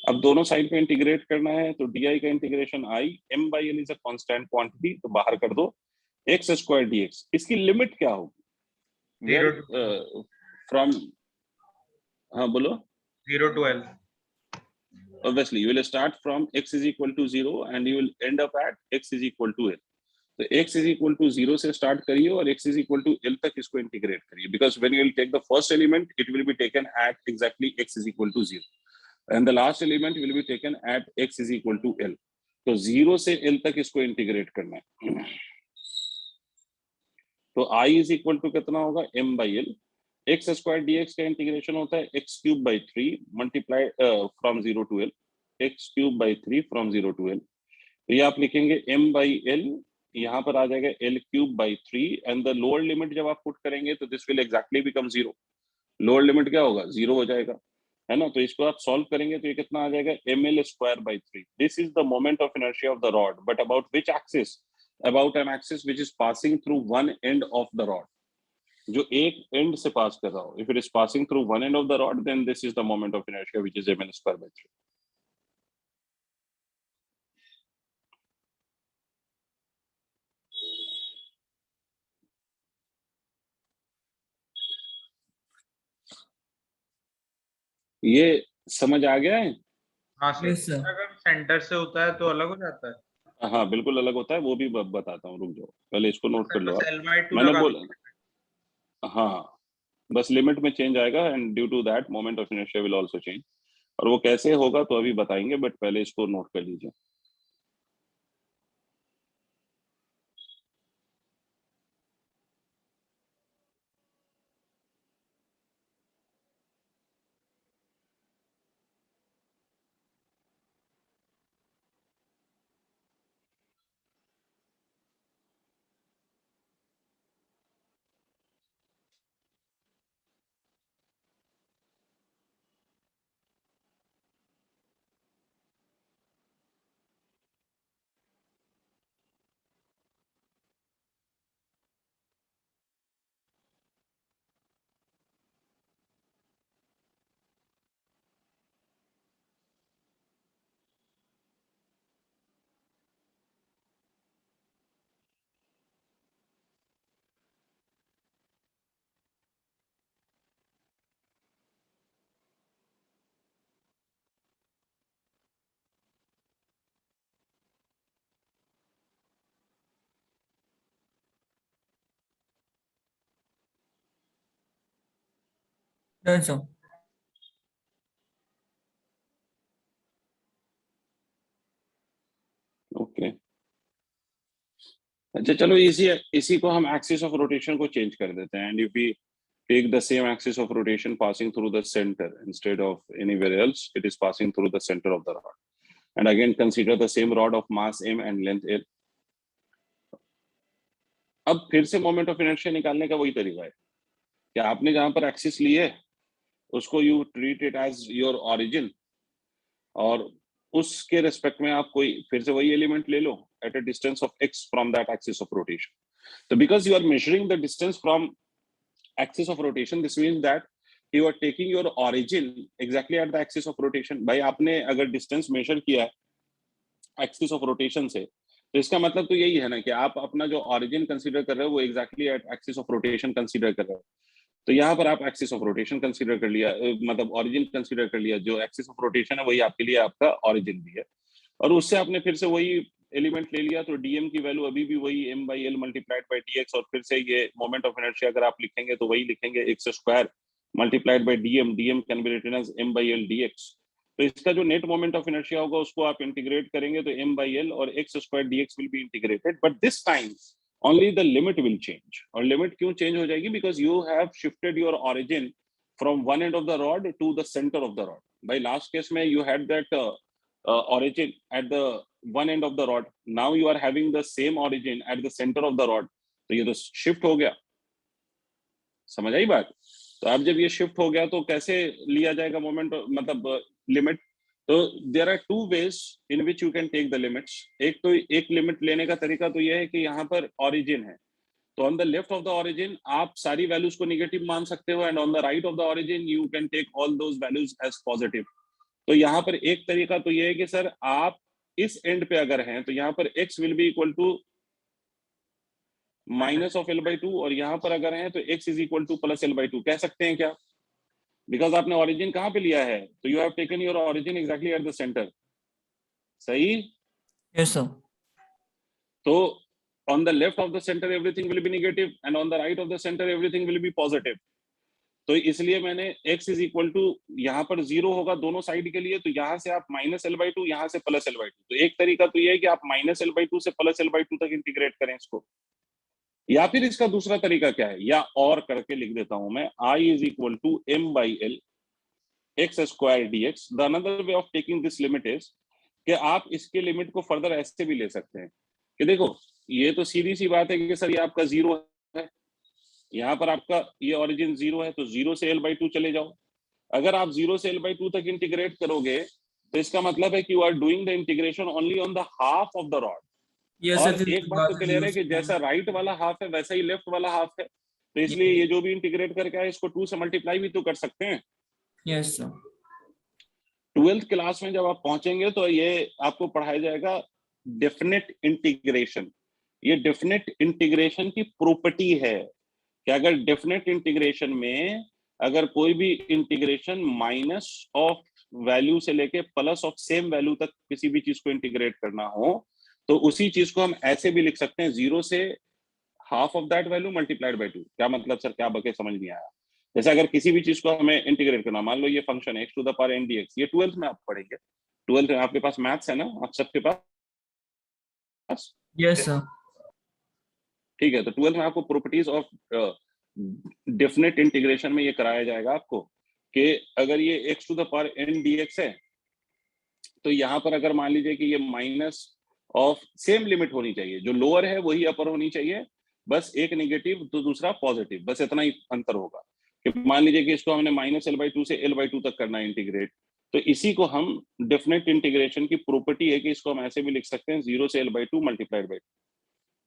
अब दोनों साइड पे इंटीग्रेट करना है तो di का integration i, m by l is a constant quantity, तो बाहर कर दो x square dx। इसकी लिमिट क्या होगी? Zero फ्रॉम हाँ बोलो। 0 to l। Obviously you will start from x is equal to 0 and you will end up at x is equal to l। तो x is equal to 0 से start करिए और x is equal to l तक इसको integrate करिए, because when you will take the first element it will be taken at exactly x is equal to 0 and the last element will be taken at x is equal to l। तो 0 से l तक इसको integrate करना है। तो i is equal to कितना होगा? m by l। x square dx का इंटीग्रेशन होता है x cube by 3 multiply from 0 to l, x cube by 3 from 0 to l। तो ये आप लिखेंगे m by l यहाँ पर आ जाएगा L³/3 and the lower limit जब आप पुट करेंगे तो this will exactly become 0। Lower limit क्या होगा, 0 हो जाएगा, है ना। तो इसको आप सॉल्व करेंगे तो ये कितना आ जाएगा, ml²/3। This is the moment of inertia of the rod, but about which axis, about an axis which is passing through one end of the rod, जो एक एंड से पास कर रहा हो। If it is passing through one end of the rod, then this is the moment of inertia which is ml²/3। ये समझ आ गया है? हाँ सर, यस सर। अगर सेंटर से होता है तो अलग हो जाता है। हाँ बिल्कुल अलग होता है, वो भी बताता हूँ, रुक जाओ, पहले इसको नोट कर सर लो बस आप। L/2 मैंने लगा बोला, दो। हाँ बस लिमिट में चेंज आएगा and due to that moment of inertia will also change. और वो कैसे होगा तो अभी बताएंगे, बट पहले इसको नोट कर लीजिए। Done sir. ओके, अच्छा चलो इसी इसी को हम एक्सिस ऑफ रोटेशन को चेंज कर देते हैं। And if we take the same axis of rotation passing through the center instead of anywhere else, it is passing through the center of the rod. And again consider the same rod of mass m and length l. अब फिर से moment of inertia निकालने का वही तरीका है कि आपने जहां पर एक्सिस ली है उसको you treat it as your origin, और उसके रेस्पेक्ट में आप कोई फिर से वही एलिमेंट ले लो at a distance of x from that axis of rotation. तो because you are measuring the distance from axis of rotation, this means that you are taking your origin exactly at the axis of rotation। भाई आपने अगर distance measure किया है axis of rotation से, तो इसका मतलब तो यही है ना कि आप अपना जो ऑरिजिन कंसीडर कर रहे हो वो exactly at axis of rotation consider कर रहे हो। तो यहाँ पर आप एक्सिस ऑफ रोटेशन कंसीडर कर लिया, मतलब ऑरिजिन कंसीडर कर लिया, जो एक्सिस ऑफ रोटेशन है वही आपके लिए आपका ऑरिजिन भी है, और उससे आपने फिर से वही एलिमेंट ले लिया। तो डीएम की वैल्यू अभी भी वही m/l मल्टीप्लाइड बाय dx, और फिर से ये मोमेंट ऑफ इनर्शिया अगर आप लिखेंगे तो वही लिखेंगे x² multiplied by dm, dm can be written as m/l dx। तो इसका जो नेट मोमेंट ऑफ इनर्शिया होगा उसको आप इंटीग्रेट करेंगे तो m/l और x² dx will be integrated, but this time only the limit will change। और लिमिट क्यों चेंज हो जाएगी, because you have shifted your origin from one end of the rod to the centre of the rod. भाई last case में you had that origin at the one end of the rod, now you are having the same origin at the center of the rod, तो ये तो shift हो गया। समझ आई बात? तो अब जब ये शिफ्ट हो गया तो कैसे लिया जाएगा मोमेंट, मतलब लिमिट? तो there are two ways in which you can take the limits. एक तो एक लिमिट लेने का तरीका तो ये है कि यहाँ पर ऑरिजिन है, तो on the left of the origin आप सारी वैल्यूज को नेगेटिव मान सकते हो, and on the right of the origin you can take all those values as positive. तो यहाँ पर एक तरीका तो ये है कि सर आप इस एंड पे अगर हैं तो यहाँ पर x will be equal to minus of l/2, और यहाँ पर अगर हैं तो x is equal to plus l/2 कह सकते हैं क्या? बिकॉज आपने ऑरिजिन कहाँ पे लिया है, तो you have taken your origin exactly at the centre. सही? Yes sir. तो on the left of the centre everything will be negative and on the right of the centre everything will be positive. तो इसलिए मैंने x is equal to, यहाँ पर 0 होगा दोनों side के लिए, तो यहाँ से आप माइनस l/2, यहाँ से प्लस l/2। तो एक तरीका तो ये है कि आप माइनस l/2 से प्लस l/2 तक इंटीग्रेट करें इसको, या फिर इसका दूसरा तरीका क्या है, या और करके लिख देता हूं मैं, I is equal to m/l x² dx। The another way of taking this limit is कि आप इसके लिमिट को फर्दर ऐसे भी ले सकते हैं कि देखो ये तो सीधी सी बात है कि सर ये आपका 0 है, यहाँ पर आपका ये ओरिजिन 0 है, तो 0 से l/2 चले जाओ। अगर आप 0 से l/2 तक इंटीग्रेट करोगे तो इसका मतलब है कि you are doing the integration only on the half of the rod. Yes और सर, एक बात तो क्लियर है कि जैसा राइट वाला हाफ है वैसा ही लेफ्ट वाला हाफ है, तो इसलिए ये जो भी इंटीग्रेट करके आए इसको 2 से मल्टीप्लाई भी तो कर सकते हैं। Yes sir. 12th क्लास में जब आप पहुंचेंगे तो ये आपको पढ़ाया जाएगा डेफिनेट इंटीग्रेशन। ये डेफिनेट इंटीग्रेशन की प्रॉपर्टी है कि अगर डेफिनेट इंटीग्रेशन में अगर कोई भी इंटीग्रेशन माइनस ऑफ वैल्यू से लेके प्लस ऑफ सेम वैल्यू तक किसी भी चीज को इंटीग्रेट करना हो तो उसी चीज को हम ऐसे भी लिख सकते हैं, 0 से half of that value multiplied by 2। क्या मतलब सर, क्या बके समझ नहीं आया? जैसे अगर किसी भी चीज को हमें इंटीग्रेट करना, मान लो ये फंक्शन है x⁴n dx, ये 12th में आप पढ़ेंगे। 12th में आपके पास मैथ्स है ना, आप सबके पास? Yes sir. ठीक है, तो 12th में आपको प्रॉपर्टीज ऑफ डेफिनेट इंटीग्रेशन में ये कराया जाएगा आपको कि अगर ये x⁴n dx है तो यहाँ पर अगर मान लीजिए कि ये माइनस ऑफ सेम लिमिट होनी चाहिए, जो लोअर है वही अपर होनी चाहिए, बस एक नेगेटिव तो दूसरा पॉजिटिव, बस इतना ही अंतर होगा। कि मान लीजिए कि इसको हमने -l/2 से l/2 तक करना है इंटीग्रेट, तो इसी को हम डेफिनेट इंटीग्रेशन की प्रॉपर्टी है कि इसको हम ऐसे भी लिख सकते हैं 0 से l/2 मल्टीप्लाइड बाई।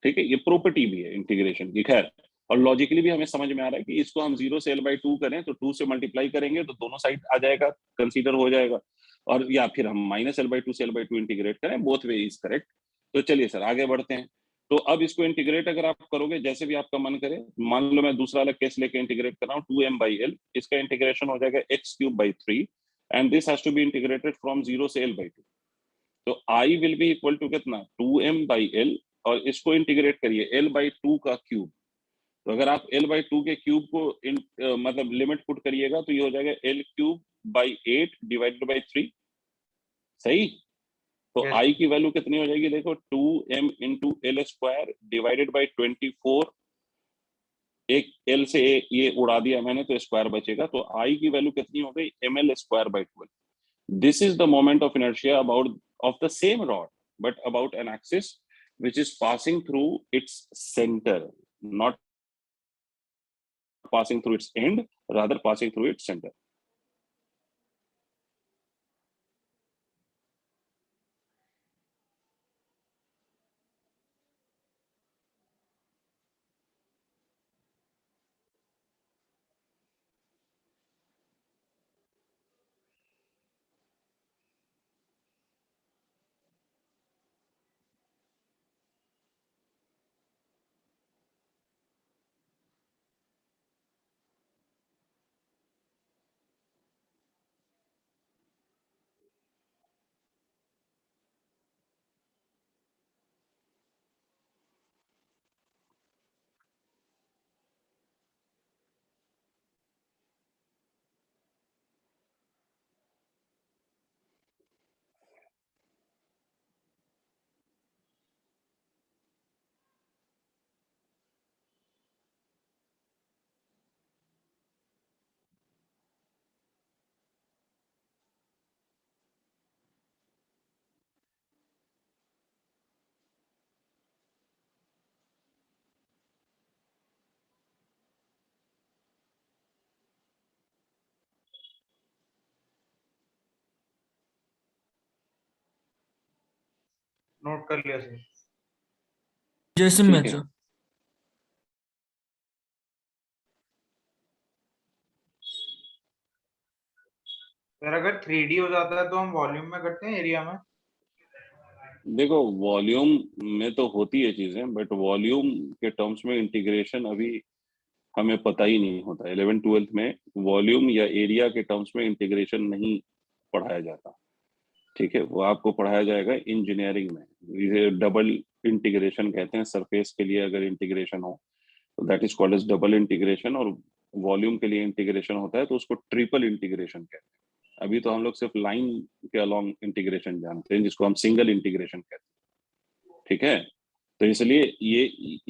ठीक है, ये प्रॉपर्टी भी है इंटीग्रेशन की। खैर, और लॉजिकली भी हमें समझ में आ रहा है कि इसको हम 0 से l/2 करें तो 2 से मल्टीप्लाई करेंगे तो दोनों साइड आ जाएगा, कंसीडर हो जाएगा, और या फिर हम -l/2 से l/2 इंटीग्रेट करें, बोथ वे इज करेक्ट। तो चलिए सर आगे बढ़ते हैं। तो अब इसको इंटीग्रेट अगर आप करोगे जैसे भी आपका मन करे, मान लो मैं दूसरा अलग केस लेके इंटीग्रेट कर रहा हूँ 2m/l, इसका इंटीग्रेशन हो जाएगा x³ and this has to be integrated from 0 से l/2। तो I will be equal to कितना, 2m/l, और इसको इंटीग्रेट करिए l/2 का क्यूब। तो अगर आप l/2 के क्यूब को मतलब लिमिट पुट करिएगा तो ये हो जाएगा l³ 8 / 3। सही? तो Yes. I की वैल्यू कितनी हो जाएगी, देखो 2m × l² डिवाइडेड बाई 24। एक l से ये उड़ा दिया मैंने तो स्क्वायर बचेगा, तो I की वैल्यू कितनी हो गई, ml²/12। This is the moment of inertia of the same rod, but about an axis which is passing through its center, not passing through its end, rather passing through its center. Note कर लिया sir. जैसे ठीक में है, sir. Sir अगर 3D हो जाता है तो हम वॉल्यूम में करते हैं एरिया में? देखो वॉल्यूम में तो होती है चीजें, बट वॉल्यूम के टर्म्स में इंटीग्रेशन अभी हमें पता ही नहीं होता। 11th-12th में वॉल्यूम या एरिया के टर्म्स में इंटीग्रेशन नहीं पढ़ाया जाता। ठीक है, वो आपको पढ़ाया जाएगा इंजीनियरिंग में, इसे डबल इंटीग्रेशन कहते हैं। सरफेस के लिए अगर इंटीग्रेशन हो तो that is called as double integration, और वॉल्यूम के लिए इंटीग्रेशन होता है तो उसको ट्रिपल इंटीग्रेशन कहते हैं। अभी तो हम लोग सिर्फ लाइन के अलोंग इंटीग्रेशन जानते हैं जिसको हम सिंगल इंटीग्रेशन कहते हैं। ठीक है, तो इसलिए ये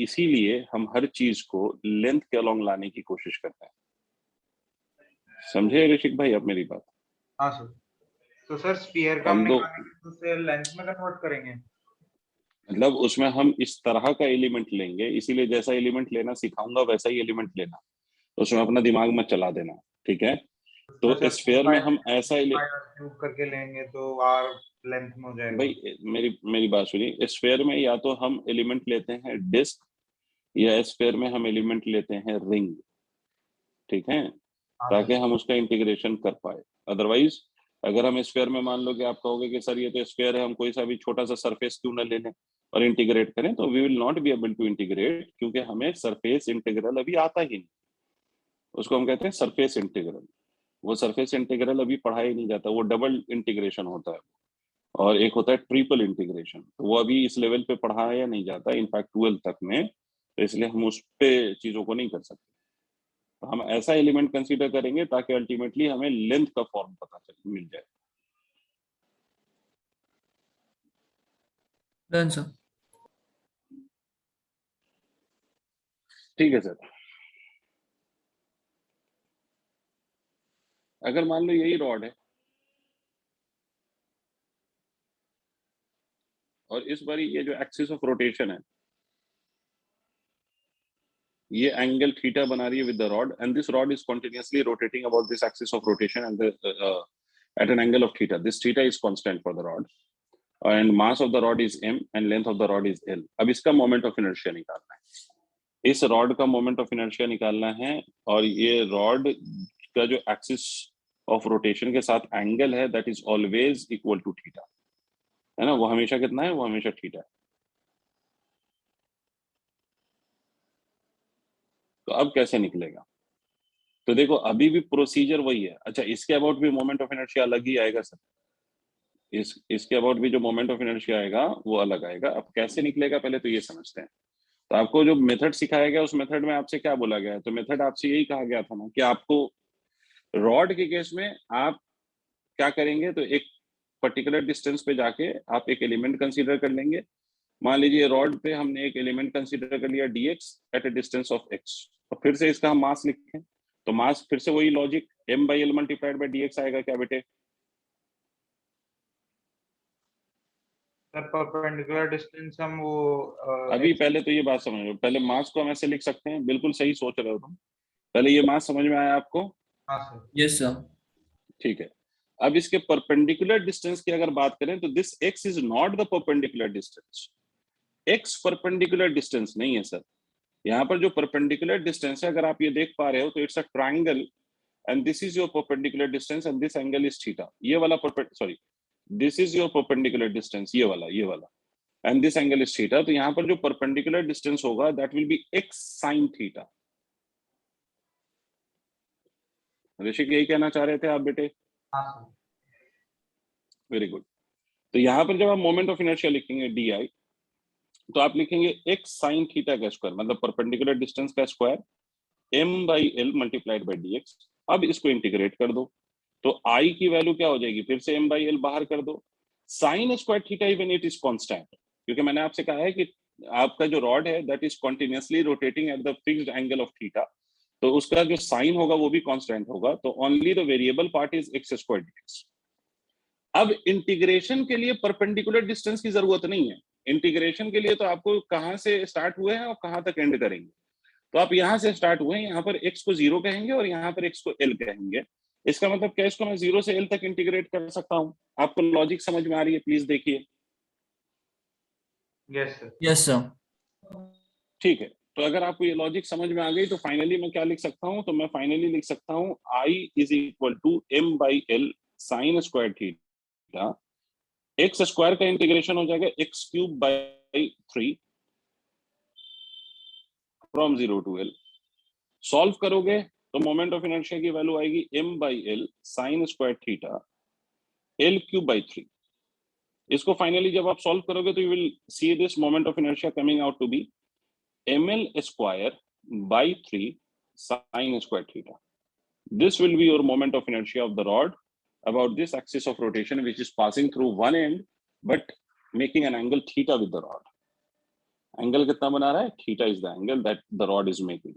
इसीलिए हम हर चीज को लेंथ के अलोंग लाने की कोशिश करते हैं। समझे ऋषिक भाई आप मेरी बात? हाँ सर। तो सर स्फीयर का हम हम दो निकालेंगे तो उसे लेंथ में कन्वर्ट करेंगे? मतलब उसमें हम इस तरह का एलिमेंट लेंगे, इसीलिए जैसा एलिमेंट लेना सिखाऊंगा वैसा ही एलिमेंट लेना, उसमें अपना दिमाग मत चला देना, ठीक है। तो जैसे स्फेयर में हम ऐसा क्यूब करके लेंगे तो आर लेंथ में हो जाएगा। भाई मेरी मेरी बात सुनिए, स्फेयर में या तो हम एलिमेंट लेते हैं डिस्क, या स्फेयर में हम एलिमेंट लेते हैं रिंग, ठीक है, हाँ ताकि सर। हम उसका इंटीग्रेशन कर पाए। अदरवाइज अगर हम स्फेयर में मान लो कि आप कहोगे कि सर ये तो स्फेयर है, हम कोई सा भी छोटा सा सरफेस क्यों ना ले लें और इंटीग्रेट करें, तो we will not be able to integrate, क्योंकि हमें सरफेस इंटीग्रल अभी आता ही नहीं। उसको हम कहते हैं सरफेस इंटीग्रल। वो सरफेस इंटीग्रल अभी पढ़ा ही नहीं जाता, वो डबल इंटीग्रेशन होता है, और एक होता है ट्रिपल इंटीग्रेशन, तो वो अभी इस लेवल पे पढ़ाया नहीं जाता, इनफैक्ट 12 तक में, तो इसलिए हम उस पे चीजों को नहीं कर सकते। तो हम ऐसा एलिमेंट कंसीडर करेंगे ताकि अल्टीमेटली हमें लेंथ का फॉर्म पता चल मिल जाए। Done, sir. ठीक है सर। अगर मान लो यही रॉड है और इस बार ये जो एक्सिस ऑफ रोटेशन है ये एंगल थीटा बना रही है with the rod, and this rod is continuously rotating about this axis of rotation and at an angle of theta. This theta is constant for the rod, and mass of the rod is m and length of the rod is l. अब इसका moment of inertia निकालना है, इस rod का moment of inertia निकालना है, और ये रॉड का जो एक्सिस ऑफ रोटेशन के साथ एंगल है that is always equal to theta, है ना, वो हमेशा कितना है, वो हमेशा थीटा है। तो अब कैसे निकलेगा, तो देखो अभी भी प्रोसीजर वही है। अच्छा, इसके अबाउट भी मोमेंट ऑफ इनर्शिया अलग ही आएगा सर, इसके अबाउट भी जो मोमेंट ऑफ इनर्शिया आएगा वो अलग आएगा। अब कैसे निकलेगा पहले तो ये समझते हैं। तो आपको जो मेथड सिखाया गया उस मेथड में आपसे क्या बोला गया है, तो मेथड आपसे यही कहा गया था ना कि आपको रॉड के केस में आप क्या करेंगे, तो एक पर्टिकुलर डिस्टेंस पे जाके आप एक एलिमेंट कंसीडर कर लेंगे। मान लीजिए रॉड पे हमने एक एलिमेंट कंसीडर कर लिया dx at a distance of x, और फिर से इसका हम मास लिखें, तो मास फिर से वही logic m by L multiplied by dx आएगा क्या बेटे। सर परपेंडिकुलर डिस्टेंस हम वो अभी पहले तो ये बात समझ लो, पहले मास को हम ऐसे लिख सकते हैं, बिल्कुल सही सोच रहे हो तुम। पहले ये मास समझ में आया आपको, हाँ सर। Yes, sir. ठीक है। अब इसके परपेंडिकुलर डिस्टेंस की अगर बात करें तो this x is not the perpendicular distance, x perpendicular distance नहीं है सर। यहाँ पर जो परपेंडिकुलर डिस्टेंस है अगर आप ये देख पा रहे हो तो it's a triangle, and this is your perpendicular distance and this angle is theta. ये वाला sorry, this is your perpendicular distance, ये वाला and this angle is theta. तो यहाँ पर जो परपेंडिकुलर डिस्टेंस होगा that will be x sine theta. Rishik यही कहना चाह रहे थे आप बेटे, हाँ सर। Very good. तो यहाँ पर जब आप मोमेंट ऑफ इनर्शिया लिखेंगे di, तो आप लिखेंगे x साइन थीटा का स्क्वायर, मतलब परपेंडिकुलर डिस्टेंस का square, m by L multiplied by dx। अब इसको इंटीग्रेट कर दो, तो i की वैल्यू क्या हो जाएगी, फिर से m बाई एल बाहर कर दो, sign square theta even it is constant, क्योंकि मैंने आपसे कहा है कि आपका जो रॉड है that is continuously rotating at the fixed angle of theta, तो उसका जो साइन होगा वो भी कांस्टेंट होगा, तो only the variable part is x square dx। अब इंटीग्रेशन के लिए परपेंडिकुलर डिस्टेंस की जरूरत नहीं है, इंटीग्रेशन के लिए तो आपको कहां से स्टार्ट हुए हैं और कहां तक एंड करेंगे, तो आप यहां से स्टार्ट हुए हैं, यहाँ पर x को 0 कहेंगे और यहाँ पर x को l कहेंगे। इसका मतलब क्या, इसको मैं 0 से l तक इंटीग्रेट कर सकता हूँ। आपको लॉजिक समझ में आ रही है, प्लीज देखिए। Yes sir. Yes, sir. ठीक है, तो अगर आपको ये लॉजिक समझ में आ गई तो फाइनली मैं क्या लिख सकता हूँ, तो मैं फाइनली लिख सकता हूँ i is equal to m by L sine square theta, x square का इंटीग्रेशन हो जाएगा x cube by 3 from 0 to l। Solve करोगे तो मोमेंट ऑफ इनर्शिया की वैल्यू आएगी m by L sine square theta l cube by 3। इसको finally जब आप सॉल्व करोगे तो you will see this moment of inertia coming out to be ml square by 3 sine square theta. This will be your moment of inertia of the rod about this axis of rotation which is passing through one end but making an angle theta with the rod. Angle कितना बना रहा है? Theta is the angle that the rod is making.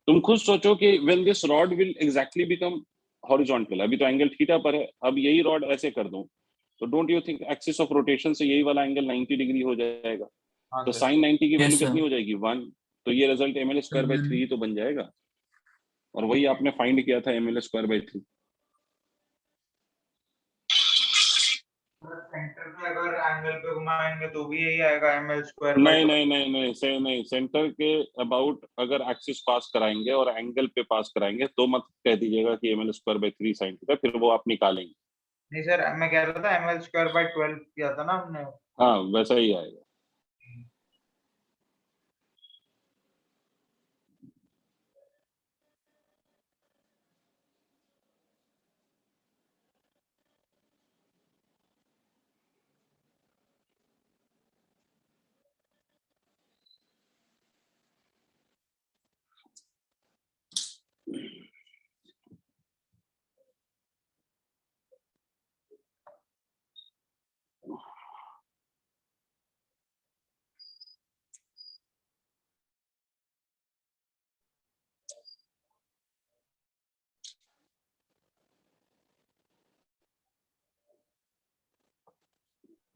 तुम खुद सोचो कि when this rod will exactly become horizontal, अभी तो एंगल थीटा पर है, अब यही रॉड ऐसे कर दूं तो don't you think axis of rotation से यही वाला एंगल 90 डिग्री हो जाएगा? हाँ तो सर। साइन 90 की वैल्यू Yes, कितनी sir. हो जाएगी? 1। तो ये result M L square by three तो बन जाएगा, और वही आपने फाइंड किया था M L square by three. Centre पे अगर एंगल पे घुमाएंगे तो भी यही आएगा ml स्क्वायर बाय नहीं नहीं नहीं नहीं से नहीं, सेंटर के अबाउट अगर एक्सिस पास कराएंगे और एंगल पे पास कराएंगे तो मत कह दीजिएगा कि M L square by three sine theta, फिर वो आप निकालेंगे। नहीं सर, मैं कह रहा था ml स्क्वायर बाय 12 किया था ना हमने। हाँ वैसा ही आएगा।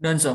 Done, sir.